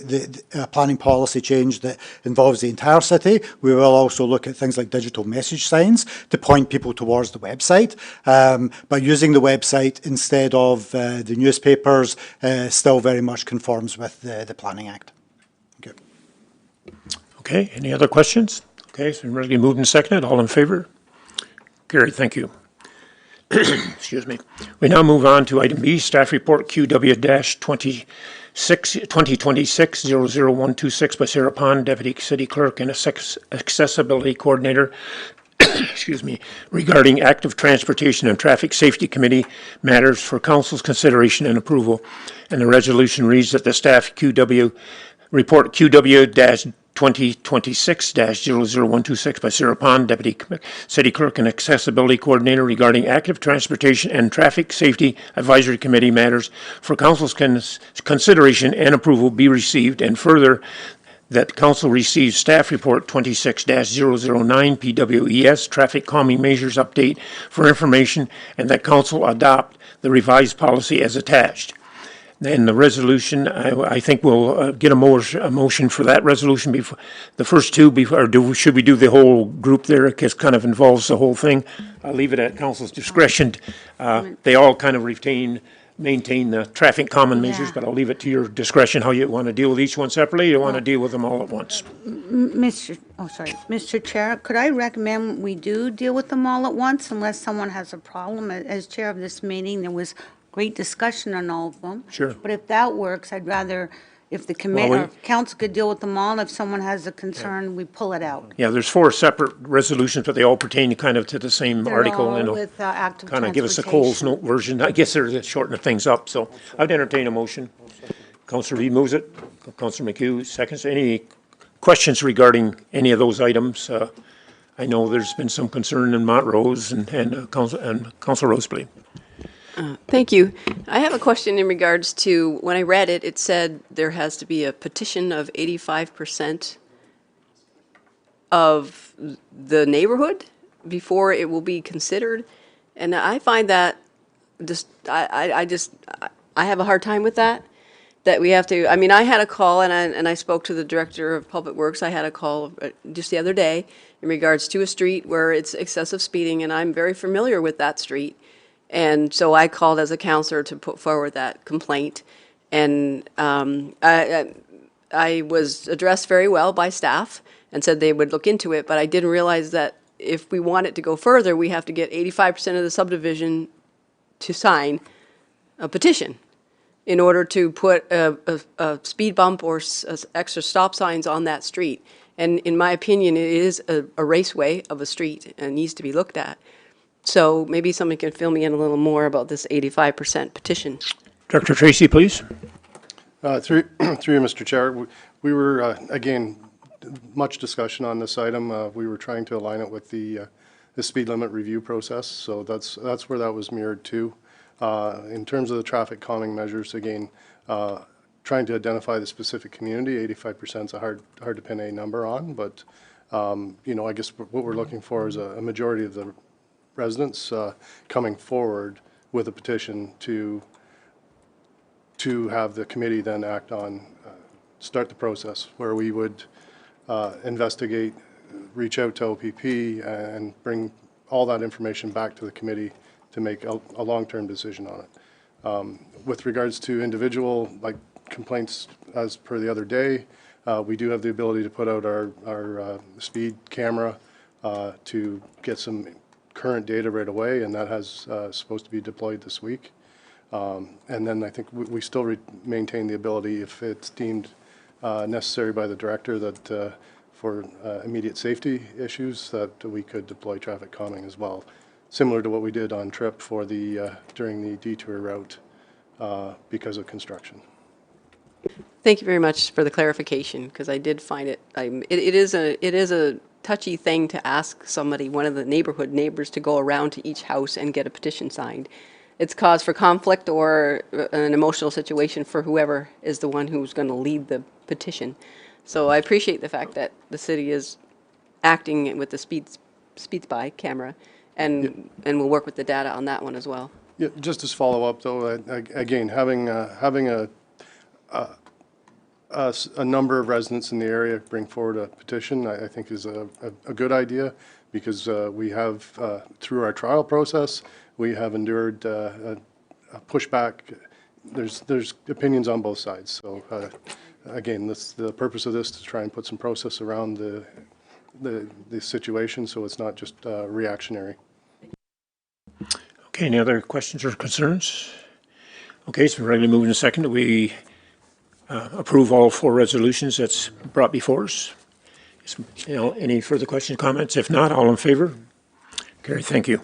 a planning policy change that involves the entire city, we will also look at things like digital message signs to point people towards the website. But using the website instead of the newspapers still very much conforms with the Planning Act. Okay. Okay, any other questions? Okay, so we're ready to move and seconded. All in favor? Carried, thank you. Excuse me. We now move on to item B, staff report QW-2026-00126 by Sarah Pond, Deputy City Clerk and Accessibility Coordinator, excuse me, regarding active transportation and traffic safety committee matters for council's consideration and approval. And the resolution reads that the staff report QW-2026-00126 by Sarah Pond, Deputy City Clerk and Accessibility Coordinator regarding active transportation and traffic safety advisory committee matters for council's consideration and approval be received, and further that council receives staff report 26-009 PWES traffic calming measures update for information, and that council adopt the revised policy as attached. And the resolution, I think we'll get a motion for that resolution before the first two, or should we do the whole group there? Because kind of involves the whole thing. I'll leave it at council's discretion. They all kind of maintain the traffic common measures, but I'll leave it to your discretion how you want to deal with each one separately. You want to deal with them all at once. Mr. Chair, could I recommend we do deal with them all at once unless someone has a problem? As chair of this meeting, there was great discussion on all of them. Sure. But if that works, I'd rather, if the committee, or council could deal with them all, if someone has a concern, we pull it out. Yeah, there's 4 separate resolutions, but they all pertain kind of to the same article. They're all with active kind of give us a Coles Note version. I guess they're shortening things up, so I'd entertain a motion. Councillor Reid moves it. Councillor McHugh seconds. Any questions regarding any of those items? I know there's been some concern in Montrose and Councillor Rosebley. Thank you. I have a question in regards to, when I read it, it said there has to be a petition of 85% of the neighborhood before it will be considered. And I find that I have a hard time with that we have to, I mean, I had a call and I spoke to the Director of Public Works. I had a call just the other day in regards to a street where it's excessive speeding, and I'm very familiar with that street. And so I called as a counselor to put forward that complaint. And I was addressed very well by staff and said they would look into it, but I didn't realize that if we want it to go further, we have to get 85% of the subdivision to sign a petition in order to put a speed bump or extra stop signs on that street. And in my opinion, it is a raceway of a street and needs to be looked at. So maybe somebody can fill me in a little more about this 85% petition. Director Tracy, please. Through you, Mr. Chair, we were, again, much discussion on this item. We were trying to align it with the the speed limit review process. So that's where that was mirrored to. In terms of the traffic calming measures, again, trying to identify the specific community, 85% is a hard to pin a number on, but you know, I guess what we're looking for is a majority of the residents coming forward with a petition to have the committee then act on, start the process where we would investigate, reach out to OPP and bring all that information back to the committee to make a long-term decision on it. With regards to individual complaints as per the other day, we do have the ability to put out our speed camera to get some current data right away, and that has supposed to be deployed this week. And then I think we still maintain the ability, if it's deemed necessary by the director, that for immediate safety issues, that we could deploy traffic calming as well, similar to what we did on TRIP for the during the detour route because of construction. Thank you very much for the clarification, because I did find it is a touchy thing to ask somebody, one of the neighborhood neighbors, to go around to each house and get a petition signed. It's cause for conflict or an emotional situation for whoever is the one who's going to lead the petition. So I appreciate the fact that the city is acting with the speed spy camera, and we'll work with the data on that one as well. Yeah, just as follow-up, though, again, having a number of residents in the area bring forward a petition, I think is a good idea, because we have, through our trial process, we have endured a pushback. There's opinions on both sides. So again, the purpose of this is to try and put some process around the situation, so it's not just reactionary. Okay, any other questions or concerns? Okay, so we're ready to move in a second. We approve all 4 resolutions that's brought before us. You know, any further questions, comments? If not, all in favor? Carried, thank you.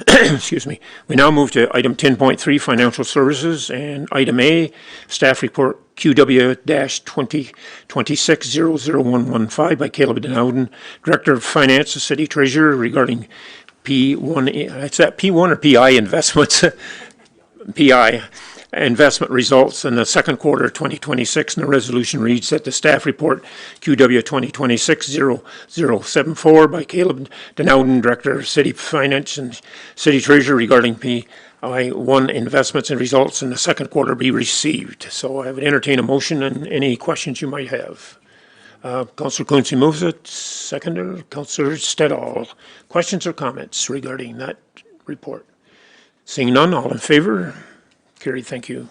Excuse me. We now move to item 10.3, financial services, and item A, staff report QW-2026-00115 by Caleb Denouden, Director of Finance, the City Treasurer, regarding P1, it's that P1 or PI investments? PI investment results in the second quarter of 2026, and the resolution reads that the staff report QW 2026-0074 by Caleb Denouden, Director of City Finance and City Treasurer, regarding PI1 investments and results in the second quarter be received. So I would entertain a motion and any questions you might have. Councillor Quinte moves it. Seconder, Councillor Stedall. Questions or comments regarding that report? Seeing none, all in favor? Carried, thank you.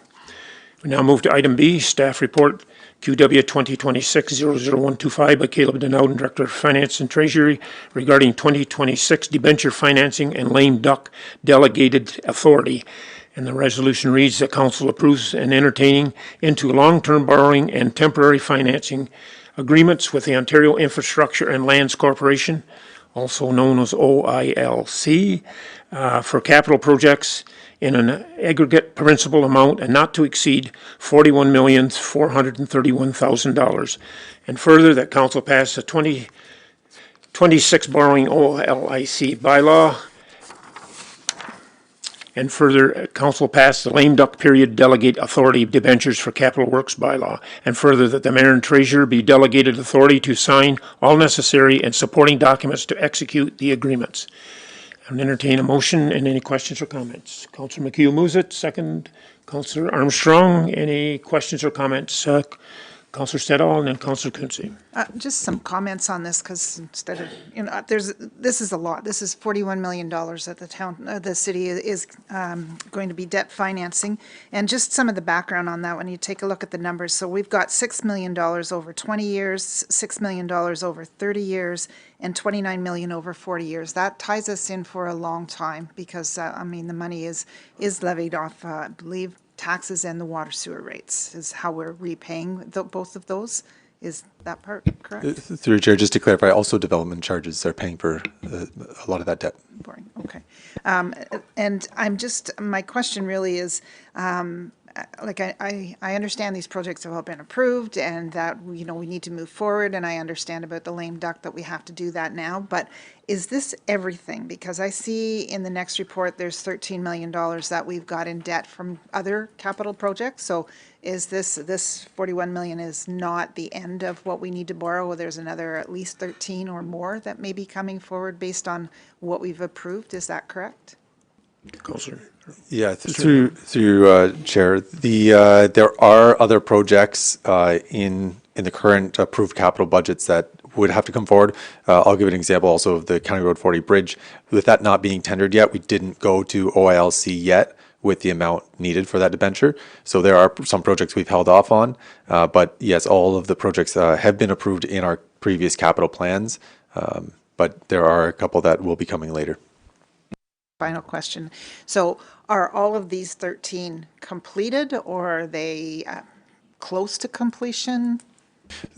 We now move to item B, staff report QW 2026-00125 by Caleb Denouden, Director of Finance and Treasury, regarding 2026 debenture financing and lame duck delegated authority. And the resolution reads that council approves and entertaining into long-term borrowing and temporary financing agreements with the Ontario Infrastructure and Lands Corporation, also known as OILC, for capital projects in an aggregate principal amount and not to exceed $41,431,000. And further, that council pass the 2026 borrowing OLIC bylaw. And further, council pass the lame duck period delegate authority debentures for capital works bylaw. And further, that the mayor and treasurer be delegated authority to sign all necessary and supporting documents to execute the agreements. And entertain a motion and any questions or comments. Councillor McHugh moves it. Second, Councillor Armstrong. Any questions or comments? Councillor Stedall and then Councillor Quinte. Just some comments on this, because instead of, this is a lot. This is $41 million that the city is going to be debt financing. And just some of the background on that when you take a look at the numbers. So we've got $6 million over 20 years, $6 million over 30 years, and $29 million over 40 years. That ties us in for a long time because, the money is levied off, I believe, taxes and the water sewer rates is how we're repaying both of those. Is that part correct? Through Chair, just to clarify, also development charges are paying for a lot of that debt. Boring. Okay. And my question really is, I understand these projects have all been approved and that, we need to move forward, and I understand about the lame duck that we have to do that now, but is this everything? Because I see in the next report, there's $13 million that we've got in debt from other capital projects, so is this 41 million is not the end of what we need to borrow? There's another at least 13 or more that may be coming forward based on what we've approved, is that correct? Councillor. Yeah, through Chair, there are other projects in the current approved capital budgets that would have to come forward. I'll give an example also of the County Road 40 bridge. With that not being tendered yet, we didn't go to OILC yet with the amount needed for that debenture. So there are some projects we've held off on, but yes, all of the projects have been approved in our previous capital plans, but there are a couple that will be coming later. Final question. So are all of these 13 completed, or are they close to completion?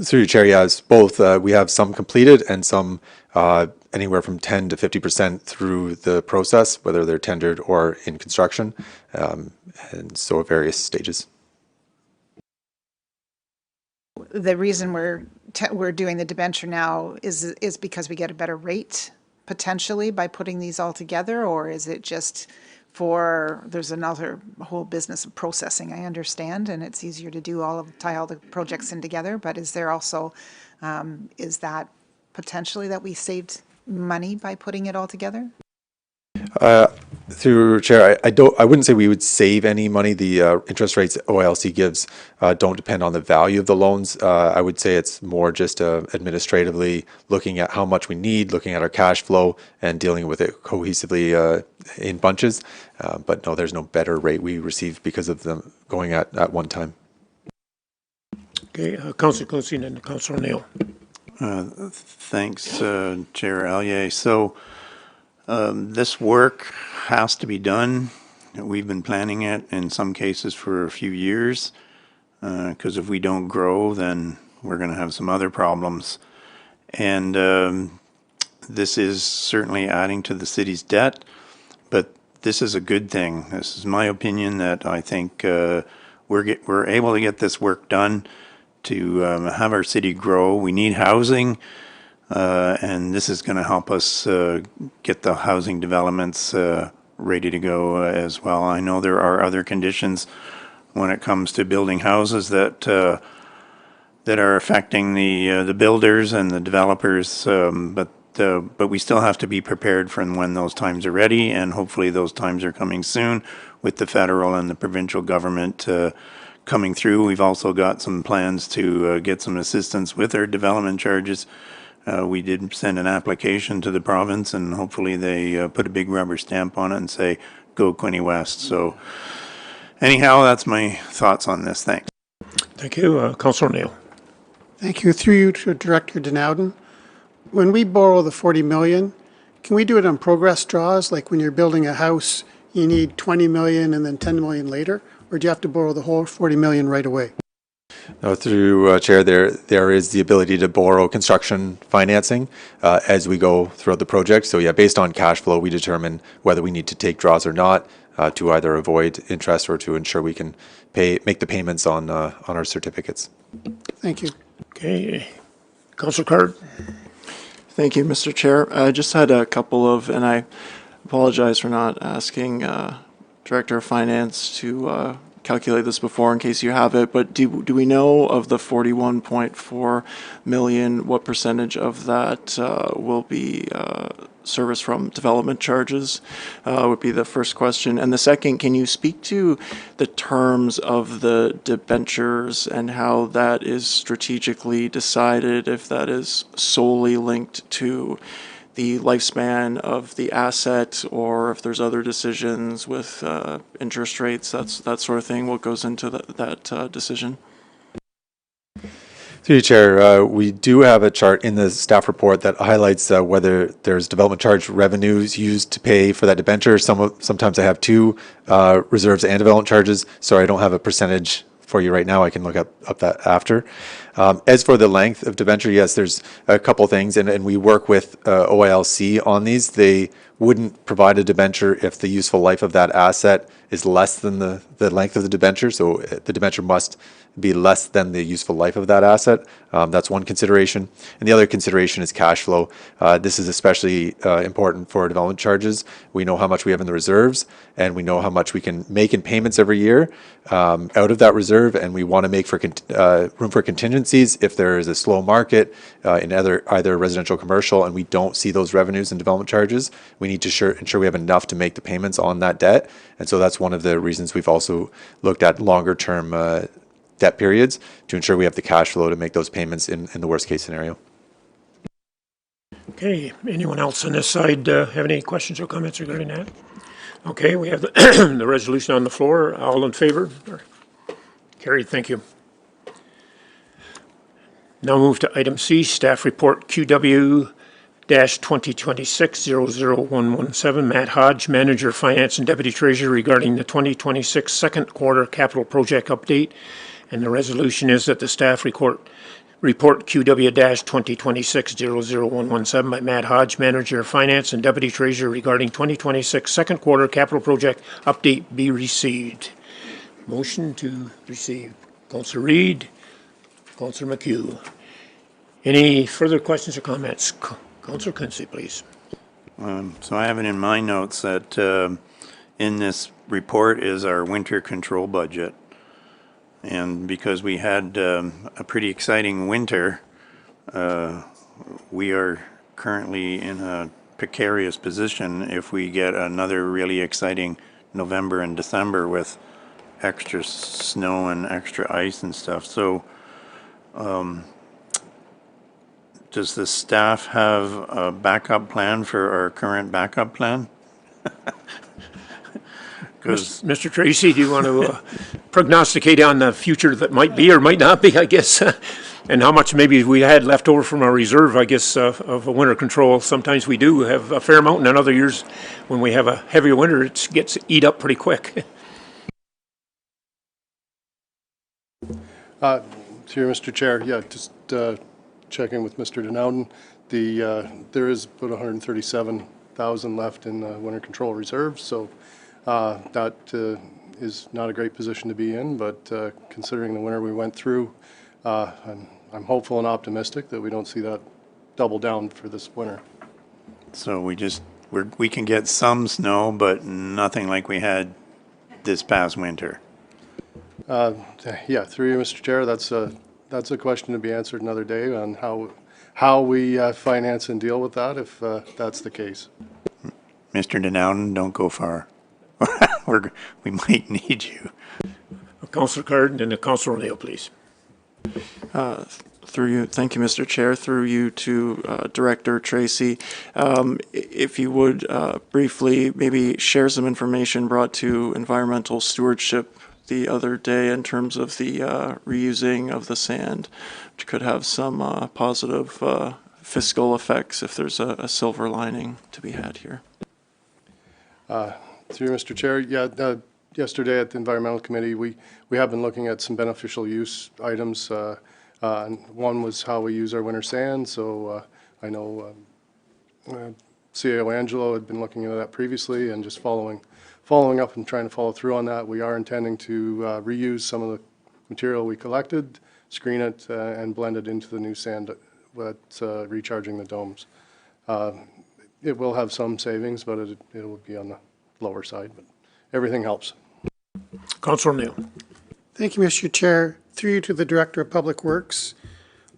Through your chair, yes, both. We have some completed and some anywhere from 10 to 50% through the process, whether they're tendered or in construction, and so at various stages. The reason we're doing the debenture now is because we get a better rate potentially by putting these all together, or is it just there's another whole business of processing, I understand, and it's easier to tie all the projects in together, but is there also, is that potentially that we saved money by putting it all together? Through Chair, I wouldn't say we would save any money. The interest rates OILC gives don't depend on the value of the loans. I would say it's more just administratively looking at how much we need, looking at our cash flow, and dealing with it cohesively in bunches. But no, there's no better rate we received because of them going at one time. Okay, Councillor Clunstein and Councillor O'Neill. Thanks, Chair Allier. So this work has to be done. We've been planning it in some cases for a few years, because if we don't grow, then we're going to have some other problems. And this is certainly adding to the city's debt, but this is a good thing. This is my opinion that I think we're able to get this work done to have our city grow. We need housing. And this is going to help us get the housing developments ready to go as well. I know there are other conditions when it comes to building houses that are affecting the builders and the developers, but we still have to be prepared for when those times are ready, and hopefully those times are coming soon with the federal and the provincial government coming through. We've also got some plans to get some assistance with our development charges. We did send an application to the province, and hopefully they put a big rubber stamp on it and say, go Quinte West. So anyhow, that's my thoughts on this. Thanks. Thank you. Councillor O'Neill. Thank you. Through you to Director Denowden. When we borrow the 40 million, can we do it on progress draws? Like when you're building a house, you need 20 million and then 10 million later? Or do you have to borrow the whole 40 million right away? No, through Chair, there is the ability to borrow construction financing as we go throughout the project. So yeah, based on cash flow, we determine whether we need to take draws or not to either avoid interest or to ensure we can make the payments on our certificates. Thank you. Okay, Councillor Card. Thank you, Mr. Chair. I just had a couple of, and I apologize for not asking Director of Finance to calculate this before in case you have it, but do we know of the 41.4 million, what percentage of that will be service from development charges would be the first question. And the second, can you speak to the terms of the debentures and how that is strategically decided, if that is solely linked to the lifespan of the asset, or if there's other decisions with interest rates, that sort of thing, what goes into that decision? Through you, Chair, we do have a chart in the staff report that highlights whether there's development charge revenues used to pay for that debenture. Sometimes I have two reserves and development charges, so I don't have a percentage for you right now. I can look up that after. As for the length of debenture, yes, there's a couple things, and we work with OILC on these. They wouldn't provide a debenture if the useful life of that asset is less than the length of the debenture, so the debenture must be less than the useful life of that asset. That's one consideration. And the other consideration is cash flow. This is especially important for development charges. We know how much we have in the reserves, and we know how much we can make in payments every year out of that reserve, and we want to make for room for contingencies if there is a slow market in either residential or commercial, and we don't see those revenues in development charges. We need to ensure we have enough to make the payments on that debt, and so that's one of the reasons we've also looked at longer term debt periods to ensure we have the cash flow to make those payments in the worst case scenario. Okay, anyone else on this side have any questions or comments regarding that? Okay, we have the, the resolution on the floor. All in favor? Carried, thank you. Now move to item C, staff report QW-2026-00117. Matt Hodge, Manager, Finance and Deputy Treasurer, regarding the 2026 second quarter capital project update. And the resolution is that the staff report QW-2026-00117 by Matt Hodge, Manager of Finance and Deputy Treasurer, regarding 2026 second quarter capital project update be received. Motion to receive. Councillor Reid, Councillor McHugh. Any further questions or comments? Councillor Quinte, please. So I have it in my notes that in this report is our winter control budget. And because we had a pretty exciting winter, we are currently in a precarious position if we get another really exciting November and December with extra snow and extra ice and stuff. So does the staff have a backup plan for our current backup plan? Mr. Tracy, do you want to prognosticate on the future that might be or might not be, I guess, and how much maybe we had left over from our reserve, I guess, of a winter control? Sometimes we do have a fair amount, and in other years, when we have a heavier winter, it gets eat up pretty quick. Through Mr. Chair, yeah, just checking with Mr. Denowden, there is about 137,000 left in the winter control reserve, so that is not a great position to be in, but considering the winter we went through, I'm hopeful and optimistic that we don't see that double down for this winter. So we can get some snow, but nothing like we had this past winter. Yeah, through you, Mr. Chair, that's a question to be answered another day on how we finance and deal with that if that's the case. Mr. Denowden, don't go far. We might need you. Councillor Card and then Councillor O'Neill, please. Through you, thank you, Mr. Chair. Through you to Director Tracy, if you would briefly maybe share some information brought to environmental stewardship the other day in terms of the reusing of the sand, which could have some positive fiscal effects if there's a silver lining to be had here. Through Mr. Chair, yeah, yesterday at the Environmental Committee, we have been looking at some beneficial use items. And one was how we use our winter sand. So I know CAO Angelo had been looking into that previously and just following up and trying to follow through on that. We are intending to reuse some of the material we collected, screen it, and blend it into the new sand that's recharging the domes. It will have some savings, but it will be on the lower side, but everything helps. Councillor O'Neill. Thank you, Mr. Chair. Through you to the Director of Public Works.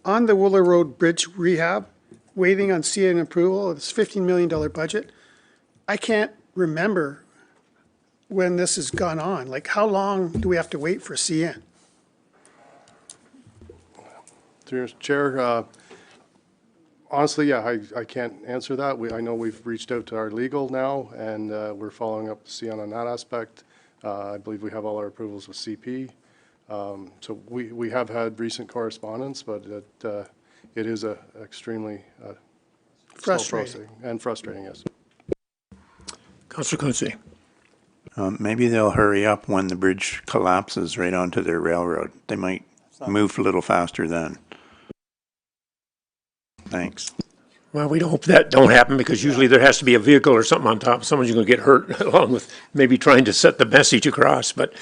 On the Wooler Road Bridge rehab, waiting on CN approval, it's $15 million budget. I can't remember when this has gone on. Like, how long do we have to wait for CN? Through Mr. Chair, honestly, yeah, I can't answer that. I know we've reached out to our legal now, and we're following up with CN on that aspect. I believe we have all our approvals with CP. So we have had recent correspondence, but it is a extremely frustrating and frustrating, yes. Councillor Quinte. Maybe they'll hurry up when the bridge collapses right onto their railroad. They might move a little faster then. Thanks. Well, we hope that don't happen, because usually there has to be a vehicle or something on top. Someone's going to get hurt along with maybe trying to set the message across. But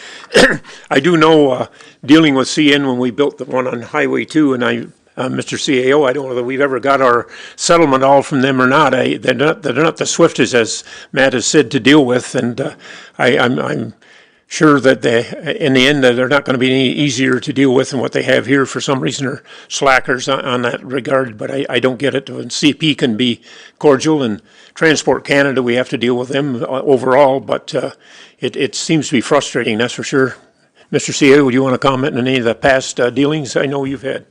I do know, dealing with CN when we built the one on Highway 2, and Mr. CAO, I don't know whether we've ever got our settlement all from them or not. They're not the swiftest, as Matt has said, to deal with, and I'm sure that in the end, they're not going to be any easier to deal with than what they have here. For some reason, are slackers on that regard, but I don't get it. When CP can be cordial, and Transport Canada, we have to deal with them overall, but it seems to be frustrating, that's for sure. Mr. CA, would you want to comment on any of the past dealings I know you've had?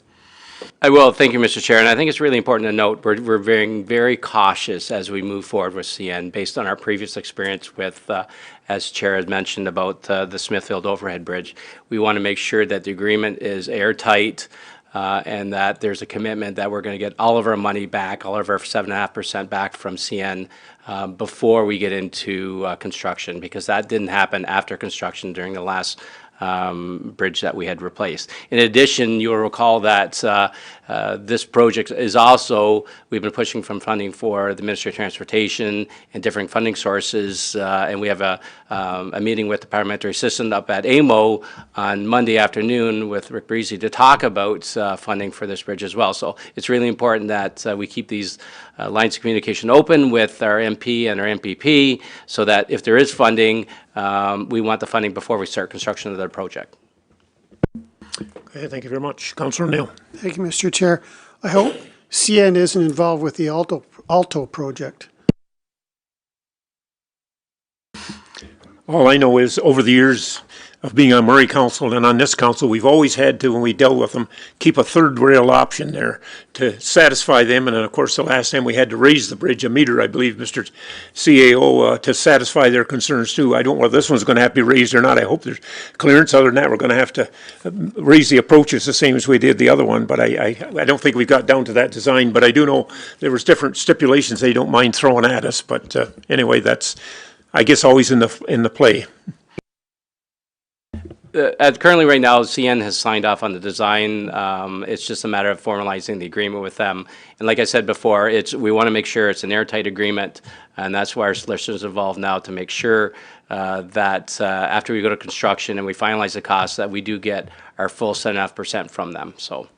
I will. Thank you, Mr. Chair. And I think it's really important to note we're being very cautious as we move forward with CN based on our previous experience with, as Chair has mentioned, about the Smithfield Overhead Bridge. We want to make sure that the agreement is airtight and that there's a commitment that we're going to get all of our money back, all of our 7.5% back from CN before we get into construction, because that didn't happen after construction during the last bridge that we had replaced. In addition, you'll recall that this project is also, we've been pushing from funding for the Ministry of Transportation and different funding sources, and we have a meeting with the parliamentary assistant up at AMO on Monday afternoon with Rick Breezy to talk about funding for this bridge as well. So it's really important that we keep these lines of communication open with our MP and our MPP, so that if there is funding, we want the funding before we start construction of the project. Okay, thank you very much. Councillor Neal. Thank you, Mr. Chair. I hope CN isn't involved with the Alto project. All I know is, over the years of being on Murray Council and on this council, we've always had to, when we dealt with them, keep a third rail option there to satisfy them. And then, of course, the last time we had to raise the bridge a meter, I believe, Mr. CAO, to satisfy their concerns too. I don't know whether this one's going to have to be raised or not. I hope there's clearance. Other than that, we're going to have to raise the approaches the same as we did the other one. But I don't think we got down to that design. But I do know there was different stipulations they don't mind throwing at us. But anyway, that's, I guess, always in the play. Currently, right now, CN has signed off on the design. It's just a matter of formalizing the agreement with them. And like I said before, we want to make sure it's an airtight agreement, and that's why our solicitors are involved now to make sure that after we go to construction and we finalize the costs, that we do get our full 7.5% from them. So.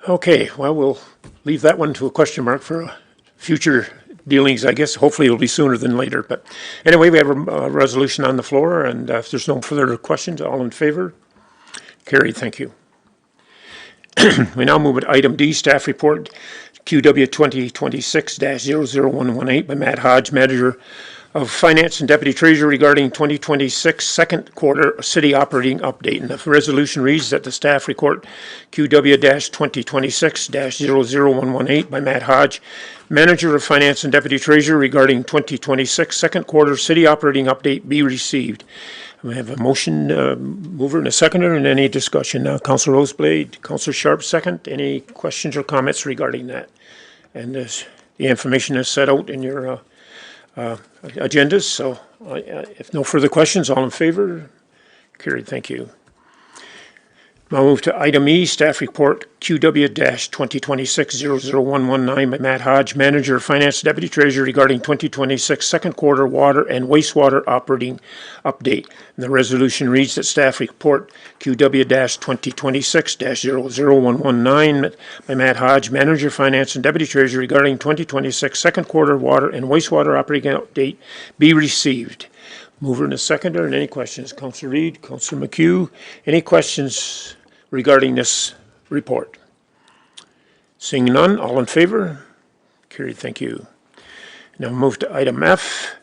Okay, well, we'll leave that one to a question mark for future dealings. I guess hopefully it'll be sooner than later. But anyway, we have a resolution on the floor, and if there's no further questions, all in favor? Carried, thank you. We now move to item D, staff report QW 2026-00118 by Matt Hodge, Manager of Finance and Deputy Treasurer, regarding 2026 second quarter city operating update. And the resolution reads that the staff report QW-2026-00118 by Matt Hodge, Manager of Finance and Deputy Treasurer, regarding 2026 second quarter city operating update be received. We have a motion, mover and a seconder, and any discussion. Now, Councillor Roseblade, Councillor Sharp, second. Any questions or comments regarding that? And the information is set out in your agendas. So if no further questions, all in favor? Carried, thank you. I'll move to item E, staff report QW-2026-00119 by Matt Hodge, Manager of Finance Deputy Treasurer, regarding 2026 second quarter water and wastewater operating update. And the resolution reads that staff report QW-2026-00119 by Matt Hodge, Manager of Finance and Deputy Treasurer, regarding 2026 second quarter water and wastewater operating update be received. Mover and a seconder, and any questions? Councillor Reid, Councillor McHugh, any questions regarding this report? Seeing none, all in favor? Carried, thank you. Now move to item F,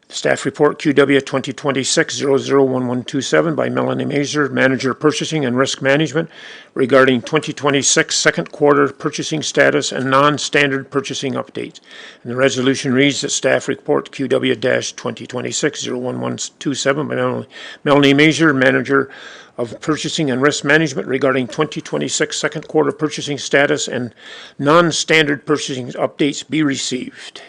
staff report QW 2026-001127 by Melanie Mazur, Manager Purchasing and Risk Management, regarding 2026 second quarter purchasing status and non-standard purchasing updates. And the resolution reads that staff report QW-2026-01127 by Melanie Mazur, Manager of Purchasing and Risk Management, regarding 2026 second quarter purchasing status and non-standard purchasing updates be received.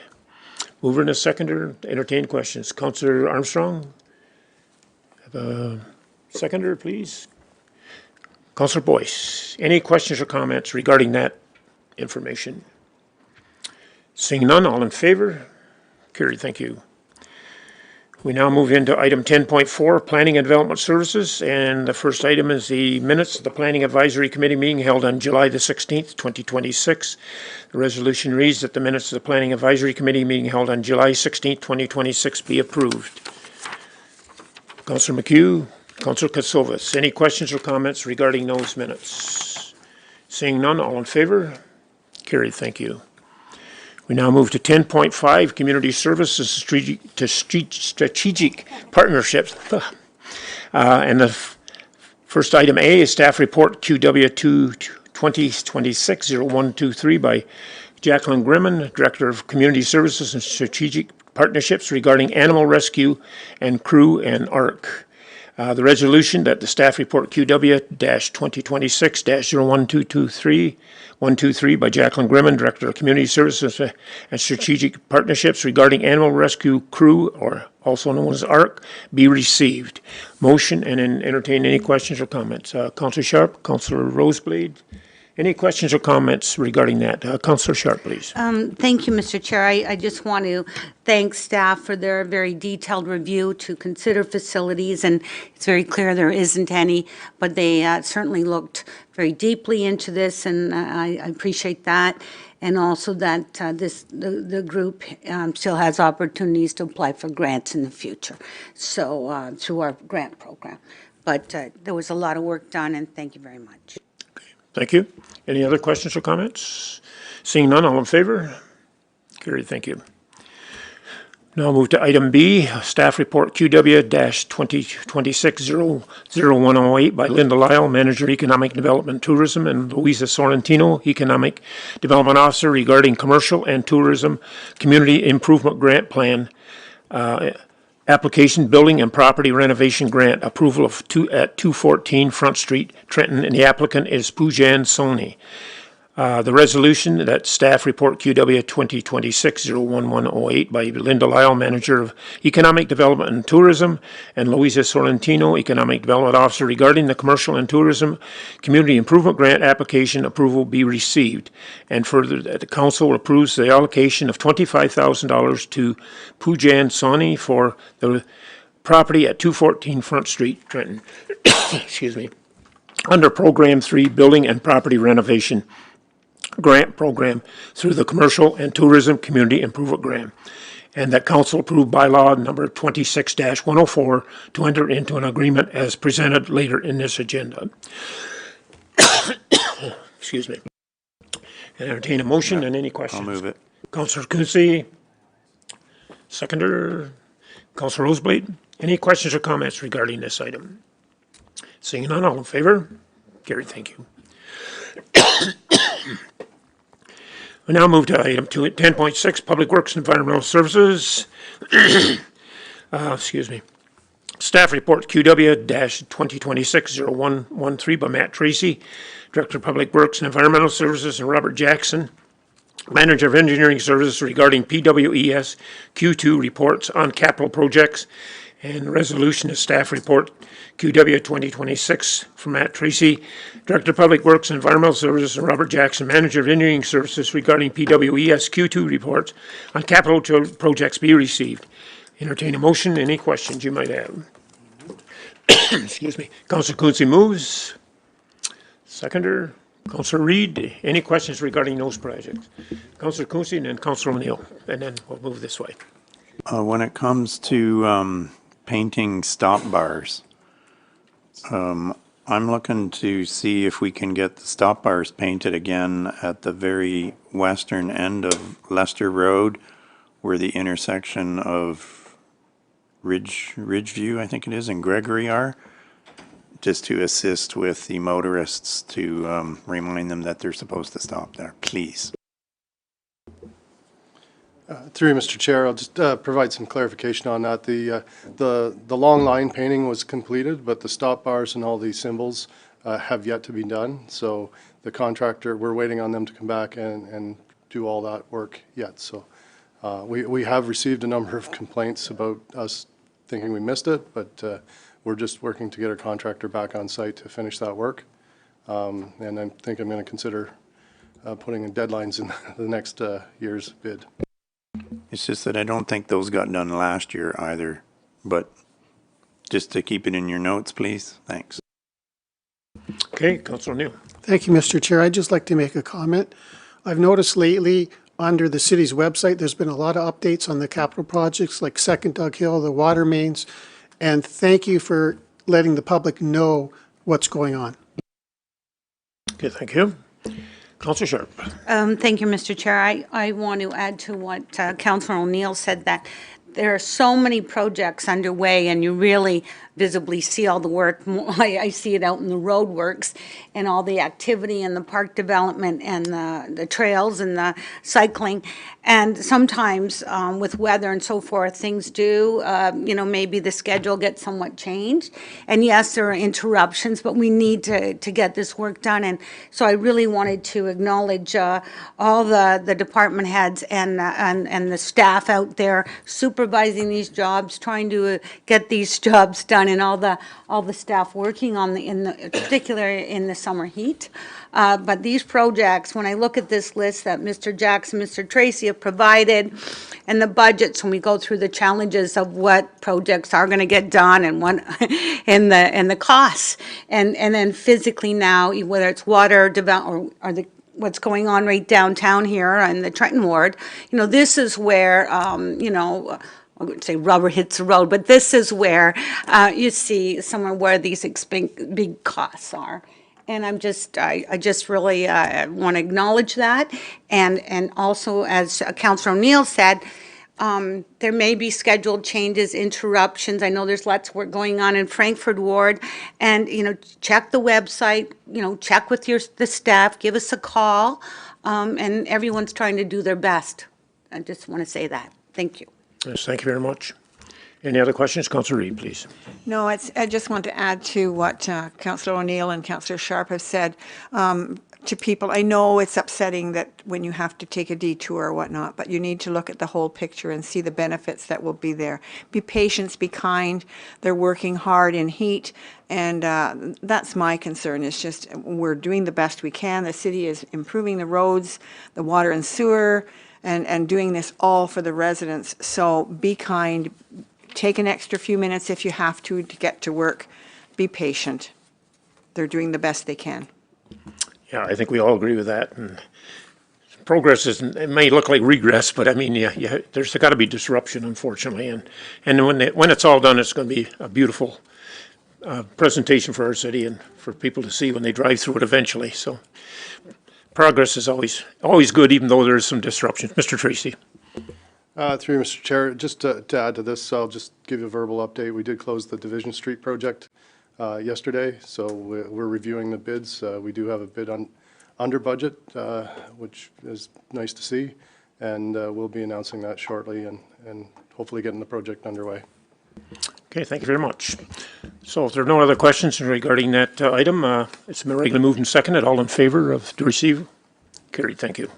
Mover and a seconder, entertain questions. Councillor Armstrong, have a seconder, please. Councillor Boyce, any questions or comments regarding that information? Seeing none, all in favor? Carried, thank you. We now move into item 10.4, Planning and Development Services, and the first item is the minutes of the Planning Advisory Committee meeting held on July the 16th, 2026. The resolution reads that the minutes of the Planning Advisory Committee meeting held on July 16th, 2026 be approved. Councillor McHugh, Councillor Katsovas, any questions or comments regarding those minutes? Seeing none, all in favor? Carried, thank you. We now move to 10.5, Community Services Strategic Partnerships. And the first item A is Staff Report QW 2026-0123 by Jacqueline Grimman, Director of Community Services and Strategic Partnerships regarding animal rescue and crew and ARC. The resolution that the staff report QW-2026-01223 by Jacqueline Grimman, Director of Community Services and Strategic Partnerships regarding animal rescue crew, or also known as ARC, be received. Motion and entertain any questions or comments. Councillor Sharp, Councillor Roseblade, any questions or comments regarding that? Councillor Sharp, please. Thank you, Mr. Chair. I just want to thank staff for their very detailed review to consider facilities, and it's very clear there isn't any, but they certainly looked very deeply into this, and I appreciate that. And also that the group still has opportunities to apply for grants in the future, so through our grant program. But there was a lot of work done, and thank you very much. Thank you. Any other questions or comments? Seeing none, all in favor? Carried, thank you. Now move to item B, Staff Report QW-2026-00108 by Linda Lyle, Manager Economic Development Tourism, and Louisa Sorrentino, Economic Development Officer regarding Commercial and Tourism Community Improvement Grant Plan application, building and property renovation grant approval at 214 Front Street, Trenton, and the applicant is Poojan Soni. The resolution that staff report QW 2026-01108 by Linda Lyle, Manager of Economic Development and Tourism, and Louisa Sorrentino, Economic Development Officer regarding the Commercial and Tourism Community Improvement Grant application approval be received. And further, that the council approves the allocation of $25,000 to Poojan Soni for the property at 214 Front Street, Trenton. Excuse me. Under Program 3, Building and Property Renovation Grant Program through the Commercial and Tourism Community Improvement Grant, and that council approved bylaw number 26-104 to enter into an agreement as presented later in this agenda. Excuse me. And entertain a motion and any questions. I'll move it. Councillor Quinte, seconder. Councillor Roseblade, any questions or comments regarding this item? Seeing none, all in favor? Carried, thank you. We now move to item 10.6, Public Works and Environmental Services. Excuse me. Staff report QW-2026-0113 by Matt Tracy, Director of Public Works and Environmental Services, and Robert Jackson, Manager of Engineering Services regarding PWES Q2 reports on capital projects. And the resolution is staff report QW 2026 from Matt Tracy, Director of Public Works and Environmental Services, and Robert Jackson, Manager of Engineering Services regarding PWES Q2 reports on capital projects be received. Entertain a motion. Any questions you might have? Excuse me. Councillor Quinte moves. Seconder. Councillor Reid, any questions regarding those projects? Councillor Quinte and then Councillor O'Neill, and then we'll move this way. When it comes to painting stop bars, I'm looking to see if we can get the stop bars painted again at the very western end of Leicester Road, where the intersection of Ridgeview, I think it is, and Gregory are, just to assist with the motorists to remind them that they're supposed to stop there, please. Through you, Mr. Chair, I'll just provide some clarification on that. The long line painting was completed, but the stop bars and all these symbols have yet to be done. So the contractor, we're waiting on them to come back and do all that work yet. So we have received a number of complaints about us thinking we missed it, but we're just working to get our contractor back on site to finish that work. And I think I'm going to consider putting in deadlines in the next year's bid. It's just that I don't think those got done last year either, but just to keep it in your notes, please. Thanks. Okay, Councillor O'Neill. Thank you, Mr. Chair. I'd just like to make a comment. I've noticed lately, under the city's website, there's been a lot of updates on the capital projects like Second Dug Hill, the water mains, and thank you for letting the public know what's going on. Okay, thank you. Councillor Sharp. Thank you, Mr. Chair. I want to add to what Councillor O'Neill said, that there are so many projects underway, and you really visibly see all the work. I see it out in the road works and all the activity and the park development and the trails and the cycling. And sometimes with weather and so forth, things do, maybe the schedule gets somewhat changed. And yes, there are interruptions, but we need to get this work done. And so I really wanted to acknowledge all the department heads and the staff out there supervising these jobs, trying to get these jobs done, and all the staff working on particularly in the summer heat. But these projects, when I look at this list that Mr. Jackson, Mr. Tracy have provided, and the budgets, when we go through the challenges of what projects are going to get done and what and the costs, and then physically now, whether it's water development or the what's going on right downtown here in the Trenton ward, this is where I would say rubber hits the road, but this is where you see somewhere where these big costs are. And I just really want to acknowledge that. And also, as Councillor O'Neill said, there may be scheduled changes, interruptions. I know there's lots of work going on in Frankfurt Ward. And, check the website, check with the staff, give us a call. And everyone's trying to do their best. I just want to say that. Thank you. Yes, thank you very much. Any other questions? Councillor Reid, please. No, I just want to add to what Councillor O'Neill and Councillor Sharp have said to people. I know it's upsetting that when you have to take a detour or whatnot, but you need to look at the whole picture and see the benefits that will be there. Be patient, be kind. They're working hard in heat, and that's my concern. It's just we're doing the best we can. The city is improving the roads, the water and sewer, and doing this all for the residents. So be kind. Take an extra few minutes if you have to get to work. Be patient. They're doing the best they can. Yeah, I think we all agree with that. And progress isn't, it may look like regress, but I mean, there's got to be disruption, unfortunately. And when it's all done, it's going to be a beautiful presentation for our city and for people to see when they drive through it eventually. So progress is always good, even though there's some disruptions. Mr. Tracy. Through you, Mr. Chair, just to add to this, I'll just give you a verbal update. We did close the Division Street project yesterday, so we're reviewing the bids. We do have a bid under budget, which is nice to see, and we'll be announcing that shortly and hopefully getting the project underway. Okay, thank you very much. So if there are no other questions regarding that item, it's been regularly moved and seconded. All in favor to receive? Carried, thank you.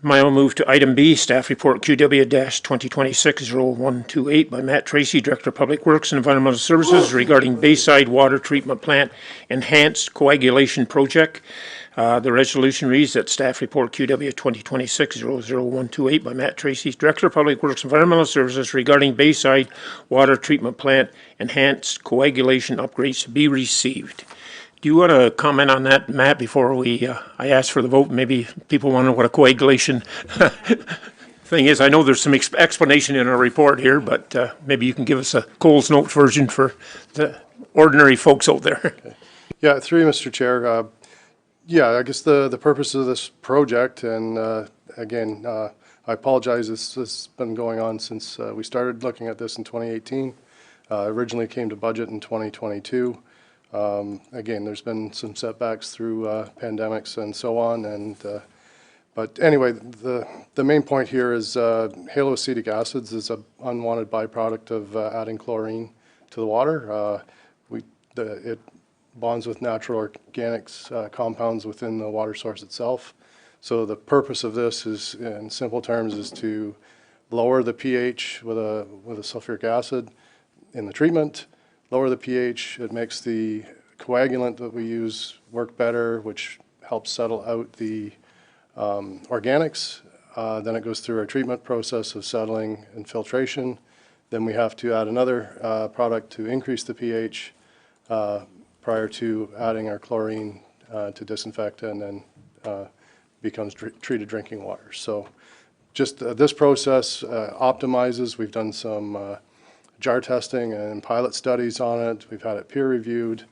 I will move to item B, staff report QW-2026-0128 by Matt Tracy, Director of Public Works and Environmental Services regarding Bayside Water Treatment Plant Enhanced Coagulation Project. The resolution reads that staff report QW-2026-00128 by Matt Tracy, Director of Public Works and Environmental Services regarding Bayside Water Treatment Plant Enhanced Coagulation Upgrades be received. Do you want to comment on that, Matt, before I ask for the vote? Maybe people want to know what a coagulation thing is. I know there's some explanation in our report here, but maybe you can give us a Coles Notes version for the ordinary folks out there. Okay. Yeah, through you, Mr. Chair. I guess the purpose of this project, and again, I apologize, this has been going on since we started looking at this in 2018. Originally came to budget in 2022. Again, there's been some setbacks through pandemics and so on, but anyway, the main point here is haloacetic acids is an unwanted byproduct of adding chlorine to the water. It bonds with natural organics compounds within the water source itself. So the purpose of this is, in simple terms, is to lower the pH with a sulfuric acid in the treatment. Lower the pH, it makes the coagulant that we use work better, which helps settle out the organics. Then it goes through our treatment process of settling and filtration. Then we have to add another product to increase the pH prior to adding our chlorine to disinfect, and then becomes treated drinking water. So just this process optimizes. We've done some jar testing and pilot studies on it. We've had it peer reviewed.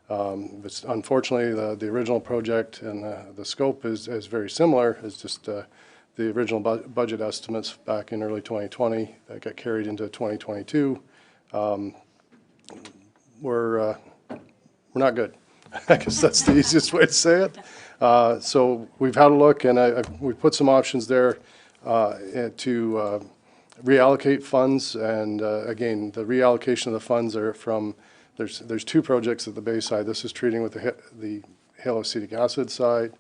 But unfortunately, the original project and the scope is very similar. It's just the original budget estimates back in early 2020 that got carried into 2022 were not good. I guess that's the easiest way to say it. So we've had a look, and we've put some options there to reallocate funds. And again, the reallocation of the funds are from, there's two projects at the Bay side. This is treating with the haloacetic acid side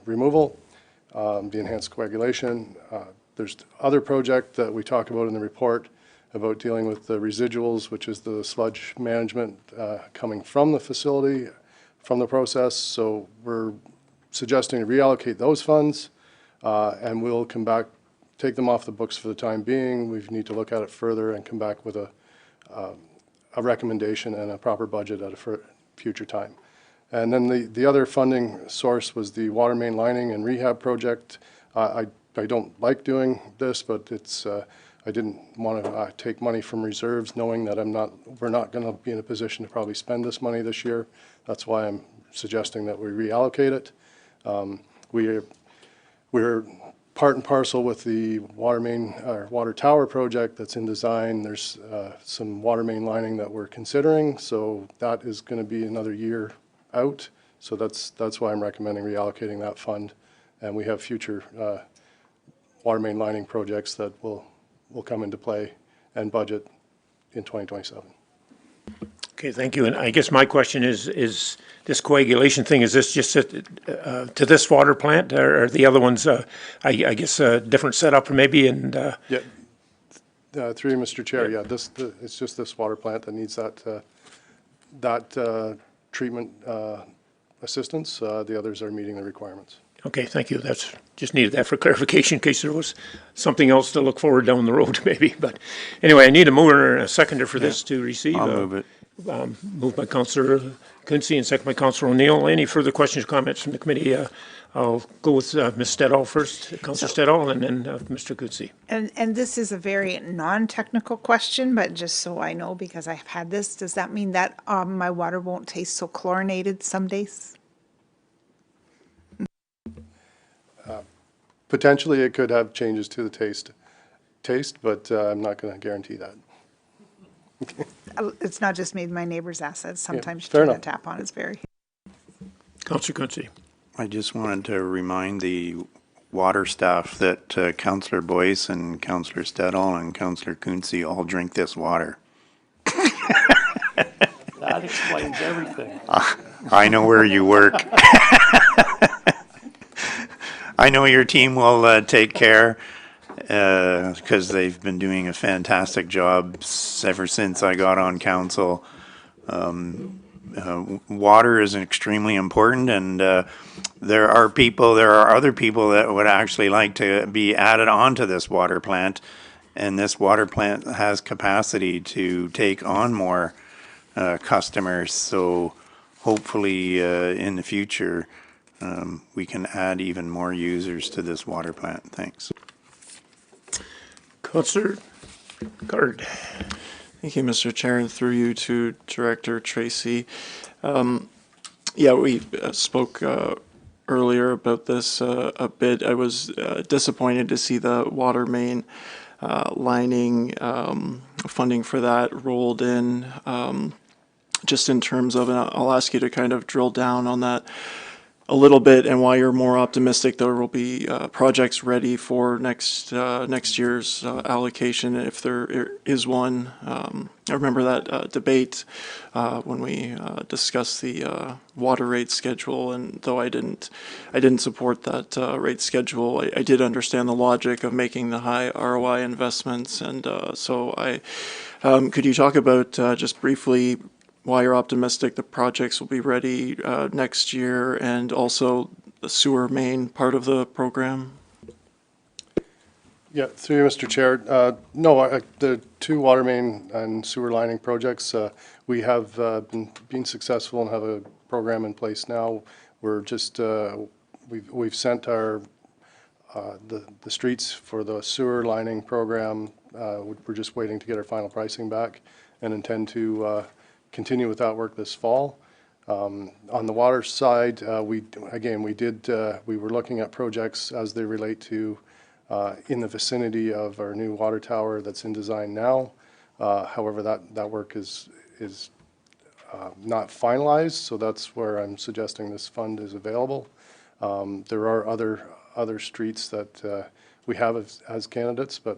removal, the enhanced coagulation. There's other project that we talk about in the report about dealing with the residuals, which is the sludge management coming from the facility, from the process. So we're suggesting to reallocate those funds, and we'll come back, take them off the books for the time being. We need to look at it further and come back with a recommendation and a proper budget at a future time. And then the other funding source was the water main lining and rehab project. I don't like doing this, but it's I didn't want to take money from reserves, knowing that we're not going to be in a position to probably spend this money this year. That's why I'm suggesting that we reallocate it. We're part and parcel with the water main or water tower project that's in design. There's some water main lining that we're considering, so that is going to be another year out. So that's why I'm recommending reallocating that fund, and we have future water main lining projects that will come into play and budget in 2027. Okay, thank you. And I guess my question is this coagulation thing, is this just to this water plant, or are the other ones, I guess, a different setup maybe? And yeah, through you, Mr. Chair, yeah, it's just this water plant that needs that treatment assistance. The others are meeting the requirements. Okay, thank you. That's just needed that for clarification in case there was something else to look forward down the road maybe. But anyway, I need a mover and a seconder for this to receive. I'll move it. Moved by Councillor Quinte and second by Councillor O'Neill. Any further questions or comments from the committee? I'll go with Ms. Stedall first, Councillor Stedall, and then Mr. Quinte. And this is a very non-technical question, but just so I know, because I've had this, does that mean that my water won't taste so chlorinated some days? Potentially, it could have changes to the taste, but I'm not going to guarantee that. It's not just made my neighbor's assets. Sometimes you fair turn enough. the tap on, it's very. Councillor Quinte. I just wanted to remind the water staff that Councillor Boyce and Councillor Stedall and Councillor Quinte all drink this water. That explains everything. I know where you work. I know your team will take care, because they've been doing a fantastic job ever since I got on council. Water is extremely important, and there are other people that would actually like to be added onto this water plant, and this water plant has capacity to take on more customers. So hopefully in the future we can add even more users to this water plant. Thanks. Councillor Card. Thank you, Mr. Chair, and through you to Director Tracy. Yeah, we spoke earlier about this a bit. I was disappointed to see the water main lining funding for that rolled in, just in terms of, and I'll ask you to kind of drill down on that a little bit, and why you're more optimistic there will be projects ready for next year's allocation, if there is one. I remember that debate when we discussed the water rate schedule, and though I didn't support that rate schedule, I did understand the logic of making the high ROI investments, and so could you talk about just briefly why you're optimistic the projects will be ready next year, and also the sewer main part of the program? Yeah, through you, Mr. Chair. No, the two water main and sewer lining projects, we have been successful and have a program in place now. We're just, we've sent our, the streets for the sewer lining program. We're just waiting to get our final pricing back and intend to continue with that work this fall. On the water side, we were looking at projects as they relate to in the vicinity of our new water tower that's in design now. However, that work is not finalized, so that's where I'm suggesting this fund is available. There are other streets that we have as candidates, but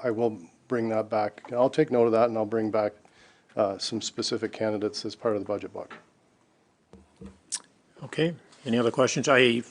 I will bring that back. I'll take note of that, and I'll bring back some specific candidates as part of the budget book. Okay, any other questions? I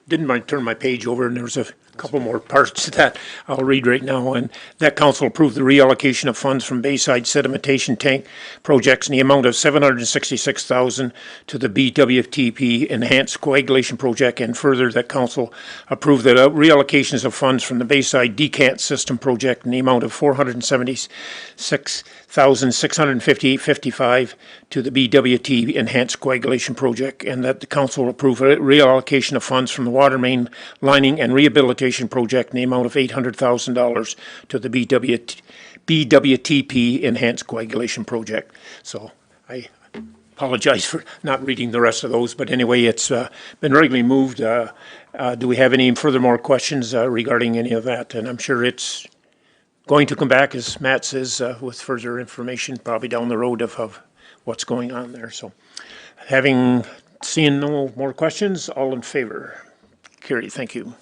didn't mind turn my page over, and there's a couple more parts to that I'll read right now. And that council approved the reallocation of funds from Bayside sedimentation tank projects in the amount of $766,000 to the BWTP Enhanced Coagulation Project, and further that council approved the reallocations of funds from the Bayside decant system project in the amount of $476,658.55 to the BWT Enhanced Coagulation Project, and that the council approved a reallocation of funds from the water main lining and rehabilitation project in the amount of $800,000 to the BWTP Enhanced Coagulation Project. So I apologize for not reading the rest of those, but anyway, it's been regularly moved. Do we have any furthermore questions regarding any of that? And I'm sure it's going to come back, as Matt says, with further information probably down the road of what's going on there. So having seen no more questions, all in favor? Carried, thank you.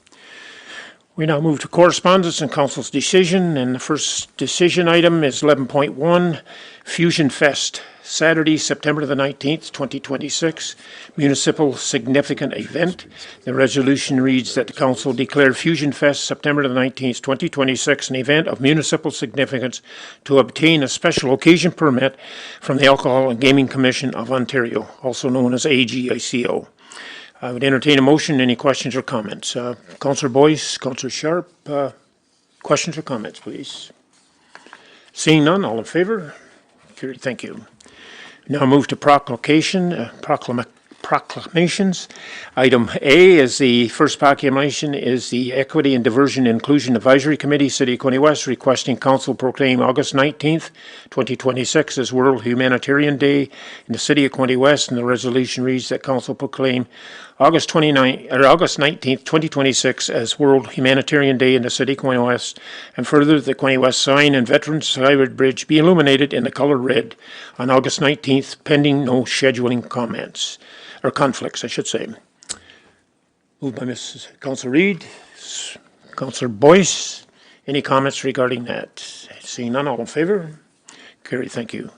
We now move to correspondence and council's decision, and the first decision item is 11.1, Fusion Fest, Saturday, September the 19th, 2026, municipal significant event. The resolution reads that the council declare Fusion Fest, September the 19th, 2026, an event of municipal significance to obtain a special occasion permit from the Alcohol and Gaming Commission of Ontario, also known as AGICO. I would entertain a motion. Any questions or comments? Councillor Boyce, Councillor Sharp, questions or comments, please? Seeing none, all in favor? Carried, thank you. Now move to proclamations. Item A is the first proclamation is the Equity and Diversion Inclusion Advisory Committee, City of Quinte West, requesting council proclaim August 19th, 2026 as World Humanitarian Day in the City of Quinte West, and the resolution reads that council proclaim August 19th, 2026 as World Humanitarian Day in the City of Quinte West, and further the Quinte West sign and Veterans Skyway Bridge be illuminated in the color red on August 19th, pending no scheduling comments, or conflicts, I should say. Moved by Mrs. Councillor Reid, Councillor Boyce. Any comments regarding that? Seeing none, all in favor? Carried, thank you.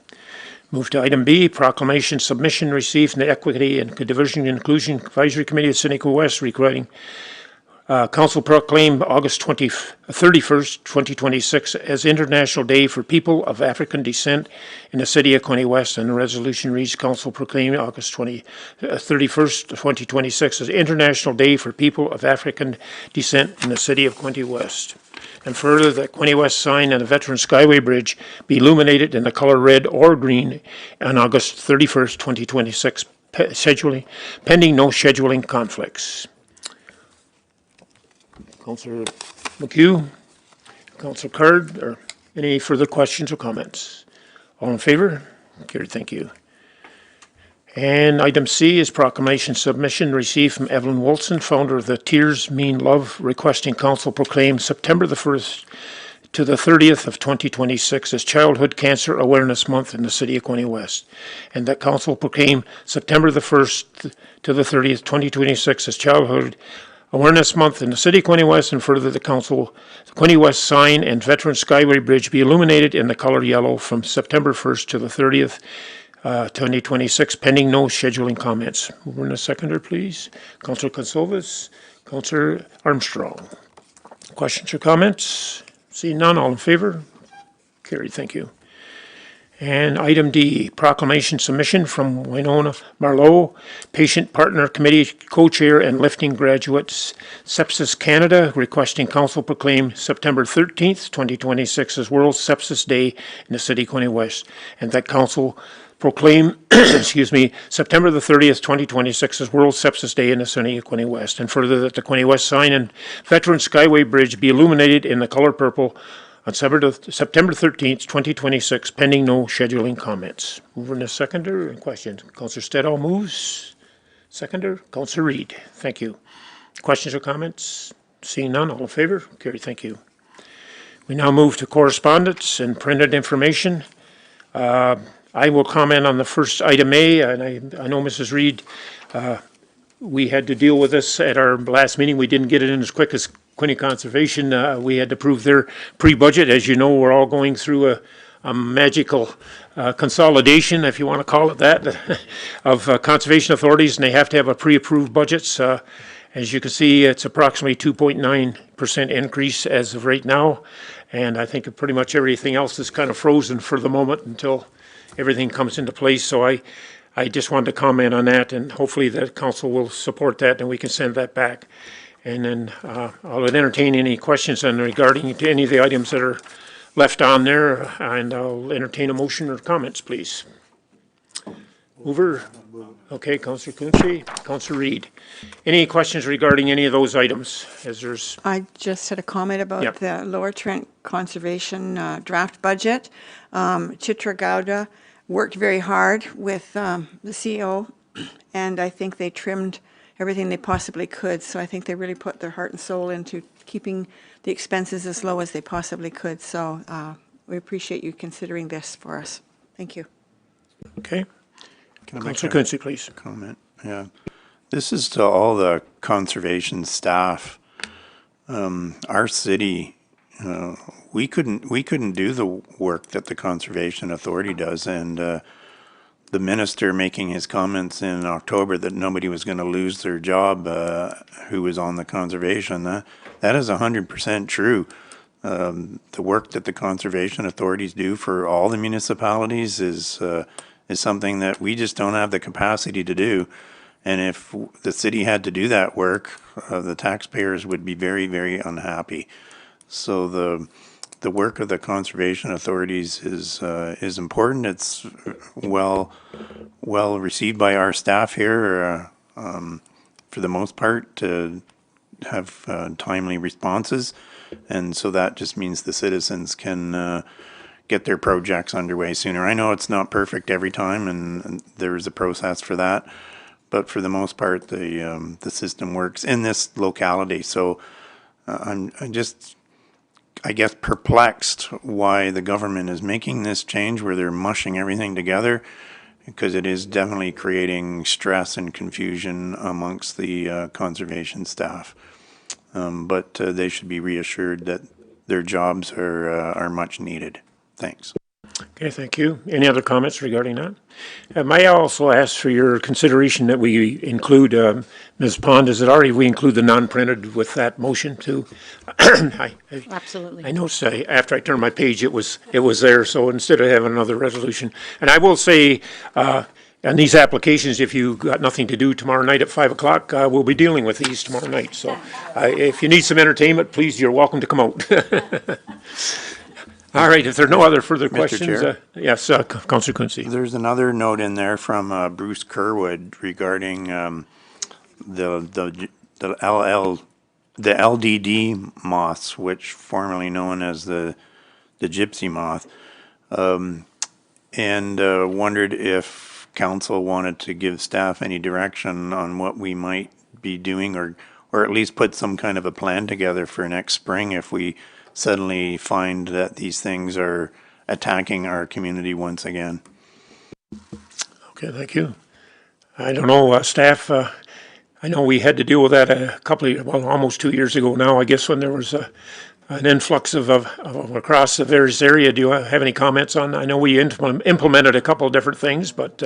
Move to item B, proclamation submission received from the Equity and Diversion Inclusion Advisory Committee of City of Quinte West regarding council proclaim August 31st, 2026 as International Day for People of African Descent in the City of Quinte West, and the resolution reads council proclaim August 31st, 2026 as International Day for People of African Descent in the City of Quinte West. And further, the Quinte West sign and the Veterans Skyway Bridge be illuminated in the color red or green on August 31st, 2026, pending no scheduling conflicts. Councillor McHugh, Councillor Card, or any further questions or comments? All in favor? Carried, thank you. And item C is proclamation submission received from Evelyn Wilson, founder of the Tears Mean Love, requesting council proclaim September the 1st to the 30th of 2026 as Childhood Cancer Awareness Month in the City of Quinte West, and that council proclaim September the 1st to the 30th, 2026 as Childhood Awareness Month in the City of Quinte West, and further the Quinte West sign and Veteran Skyway Bridge be illuminated in the color yellow from September 1st to the 30th, 2026, pending no scheduling comments. Mover and a seconder, please. Councillor Consolvis, Councillor Armstrong. Questions or comments? See none, all in favor? Carried, thank you. And item D, proclamation submission from Winona Marlowe, Patient Partner Committee Co-Chair and Lifting Graduates, Sepsis Canada, requesting council proclaim September 13th, 2026 as World Sepsis Day in the city of Quinte West, and that council proclaim, excuse me, September the 30th, 2026 as World Sepsis Day in the city of Quinte West, and further that the Quinte West sign and Veteran Skyway Bridge be illuminated in the color purple on September 13th, 2026, pending no scheduling comments. Mover and a seconder, and questions? Councillor Stedall moves. Seconder, Councillor Reid. Thank you. Questions or comments? Seeing none, all in favor? Carried, thank you. We now move to correspondence and printed information. I will comment on the first item A, and I know Mrs. Reid, we had to deal with this at our last meeting. We didn't get it in as quick as Quinte Conservation. We had to approve their pre-budget. As you know, we're all going through a magical consolidation, if you want to call it that, of conservation authorities, and they have to have a pre-approved budgets. As you can see, it's approximately 2.9% increase as of right now, and I think pretty much everything else is kind of frozen for the moment until everything comes into place. So I just wanted to comment on that, and hopefully the council will support that and we can send that back. And then I'll entertain any questions regarding to any of the items that are left on there, and I'll entertain a motion or comments, please. Mover? Okay, Councillor Quinte, Councillor Reid. Any questions regarding any of those items? As there's I just had a comment about Yep. the Lower Trent Conservation draft budget. Chitra Gowda worked very hard with the CEO, and I think they trimmed everything they possibly could. So I think they really put their heart and soul into keeping the expenses as low as they possibly could. So we appreciate you considering this for us. Thank you. okay. Can I make Councillor a Quinte, please. comment? Yeah. This is to all the conservation staff. Our city, we couldn't do the work that the Conservation Authority does, and the minister making his comments in October that nobody was going to lose their job who was on the conservation, that is 100% true. The work that the conservation authorities do for all the municipalities is something that we just don't have the capacity to do. And if the city had to do that work, the taxpayers would be very, very unhappy. So the work of the conservation authorities is important. It's well received by our staff here, for the most part, to have timely responses, and so that just means the citizens can get their projects underway sooner. I know it's not perfect every time, and there's a process for that, but for the most part, the system works in this locality. So I'm just, I guess, perplexed why the government is making this change where they're mushing everything together, because it is definitely creating stress and confusion amongst the conservation staff. But they should be reassured that their jobs are much needed. Thanks. Okay, thank you. Any other comments regarding that? May I also ask for your consideration that we include, Ms. Pond, is it all right if we include the non-printed with that motion too? Absolutely. I noticed after I turned my page, it was there, so instead of having another resolution. And I will say, on these applications, if you got nothing to do tomorrow night at 5 o'clock, we'll be dealing with these tomorrow night. So if you need some entertainment, please, you're welcome to come out. All right, if there are no other further questions, Chair? yes, Councillor Quinte. There's another note in there from Bruce Kerwood regarding the LDD moths, which formerly known as the gypsy moth, and wondered if council wanted to give staff any direction on what we might be doing, or at least put some kind of a plan together for next spring if we suddenly find that these things are attacking our community once again. Okay, thank you. I don't know, staff, I know we had to deal with that almost 2 years ago now, I guess, when there was an influx of across the various area. Do you have any comments on that? I know we implemented a couple of different things, but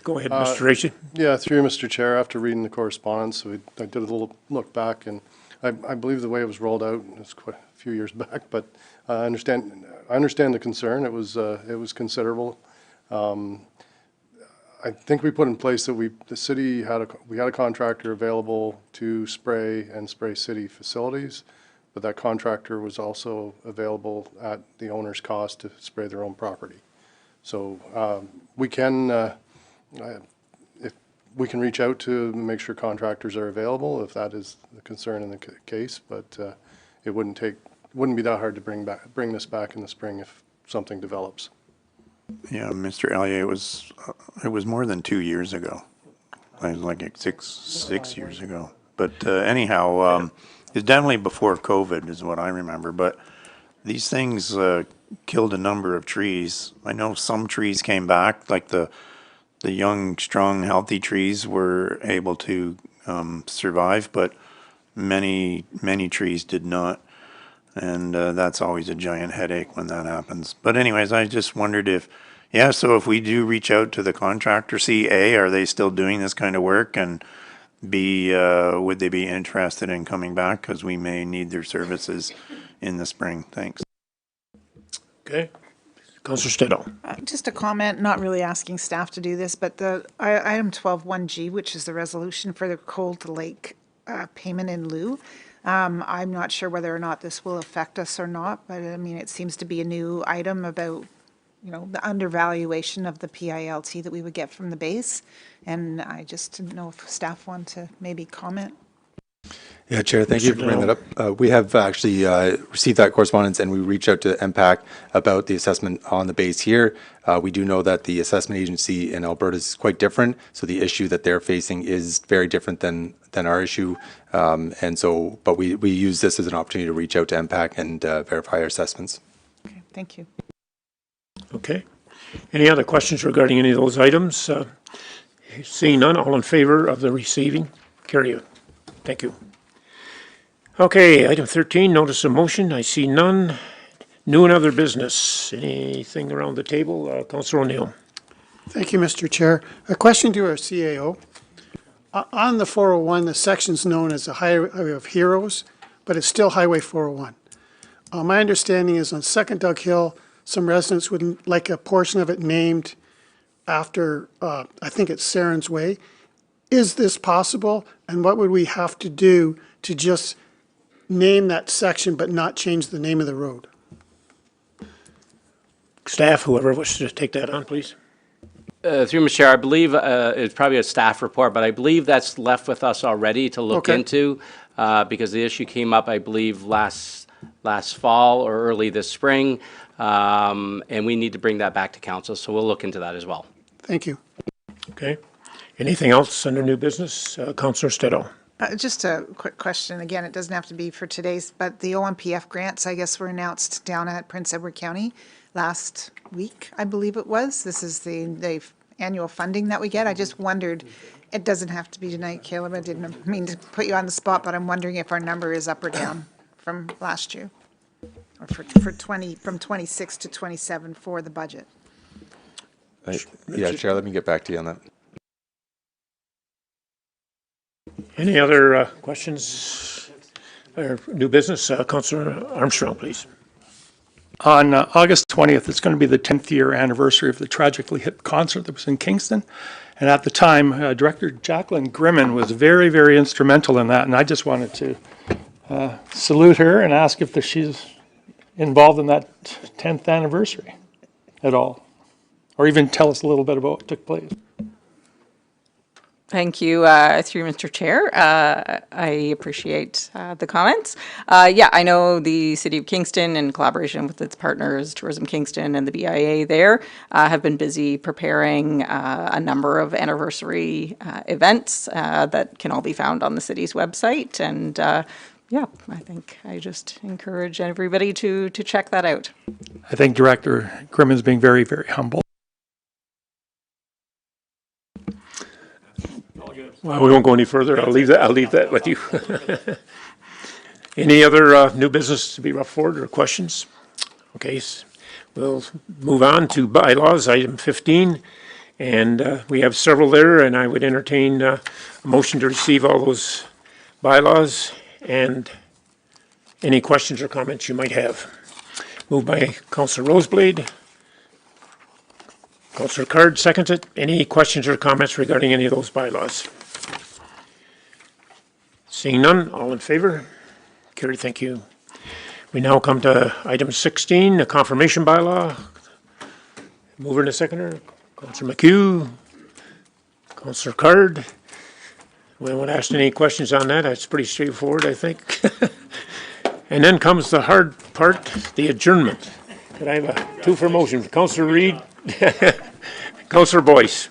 go ahead, Mr. Tracy. Yeah, through you, Mr. Chair, after reading the correspondence, I did a little look back, and I believe the way it was rolled out, it's quite a few years back, but I understand the concern. It was considerable. I think we put in place that the city had a contractor available to spray and spray city facilities, but that contractor was also available at the owner's cost to spray their own property. So we can reach out to make sure contractors are available if that is the concern in the case, but it wouldn't be that hard to bring this back in the spring if something develops. Yeah, Mr. Elliott, it was more than 2 years ago. It was like 6 years ago. But anyhow, it's definitely before COVID is what I remember. But these things killed a number of trees. I know some trees came back, like the young, strong, healthy trees were able to survive, but many trees did not. And that's always a giant headache when that happens. But anyways, I just wondered so if we do reach out to the contractor, are they still doing this kind of work? And B, would they be interested in coming back? Because we may need their services in the spring. Thanks. Okay. Councillor Stedall. Just a comment, not really asking staff to do this, but the item 12.1G, which is the resolution for the Cold Lake payment in lieu. I'm not sure whether or not this will affect us or not, but I mean, it seems to be a new item about, the undervaluation of the PILT that we would get from the base. And I just didn't know if staff want to maybe comment. Yeah, Chair, thank you for bringing that up. We have actually received that correspondence, and we reached out to MPAC about the assessment on the base here. We do know that the assessment agency in Alberta is quite different, so the issue that they're facing is very different than our issue. But we use this as an opportunity to reach out to MPAC and verify our assessments. Okay, thank you. Okay. Any other questions regarding any of those items? Seeing none, all in favor of the receiving? Carry you. Thank you. Okay, item 13, notice of motion. I see none. New and other business. Anything around the table? Councillor O'Neill. Thank you, Mr. Chair. A question to our CAO. On the 401, the section's known as the Highway of Heroes, but it's still Highway 401. My understanding is on Second Doug Hill, some residents would like a portion of it named after, I think it's Saren's Way. Is this possible? And what would we have to do to just name that section but not change the name of the road? Staff, whoever wishes to take that on, please. Through Mr. Chair, I believe it's probably a staff report, but I believe that's left with us already to look into because the issue came up, I believe, last fall or early this spring, and we need to bring that back to council, so we'll look into that as well. Thank you. Okay. Anything else under new business? Councillor Stedall. Just a quick question. Again, it doesn't have to be for today's, but the OMPF grants, I guess, were announced down at Prince Edward County last week, I believe it was. This is the annual funding that we get. I just wondered, it doesn't have to be tonight, Caleb. I didn't mean to put you on the spot, but I'm wondering if our number is up or down from last year, or from 26 to 27 for the budget. Yeah, Chair, let me get back to you on that. Any other questions or new business? Councillor Armstrong, please. On August 20th, it's going to be the 10th year anniversary of the tragically hit concert that was in Kingston. And at the time, Director Jacqueline Grimmin was very, very instrumental in that. And I just wanted to salute her and ask if she's involved in that 10th anniversary at all. Or even tell us a little bit about what took place. Thank you, through Mr. Chair. I appreciate the comments. Yeah, I know the City of Kingston, in collaboration with its partners, Tourism Kingston and the BIA there, have been busy preparing a number of anniversary events that can all be found on the city's website. And yeah, I think I just encourage everybody to check that out. I think Director Grimm is being very, very humble. Well, we won't go any further. I'll leave that with you. Any other new business to be brought forward or questions? Okay, we'll move on to bylaws, item 15. And we have several there, and I would entertain a motion to receive all those bylaws and any questions or comments you might have. Moved by Councillor Roseblade. Councillor Card seconds it. Any questions or comments regarding any of those bylaws? Seeing none, all in favor? Carried, thank you. We now come to item 16, the confirmation bylaw. Mover and a seconder, Councillor McHugh, Councillor Card. We won't ask any questions on that. That's pretty straightforward, I think. And then comes the hard part, the adjournment. Could I have a two for motion? Councillor Reid, Councillor Boyce.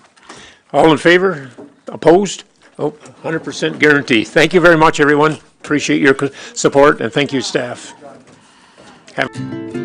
All in favor? Opposed? Oh, 100% guarantee. Thank you very much, everyone. Appreciate your support, and thank you, staff. Have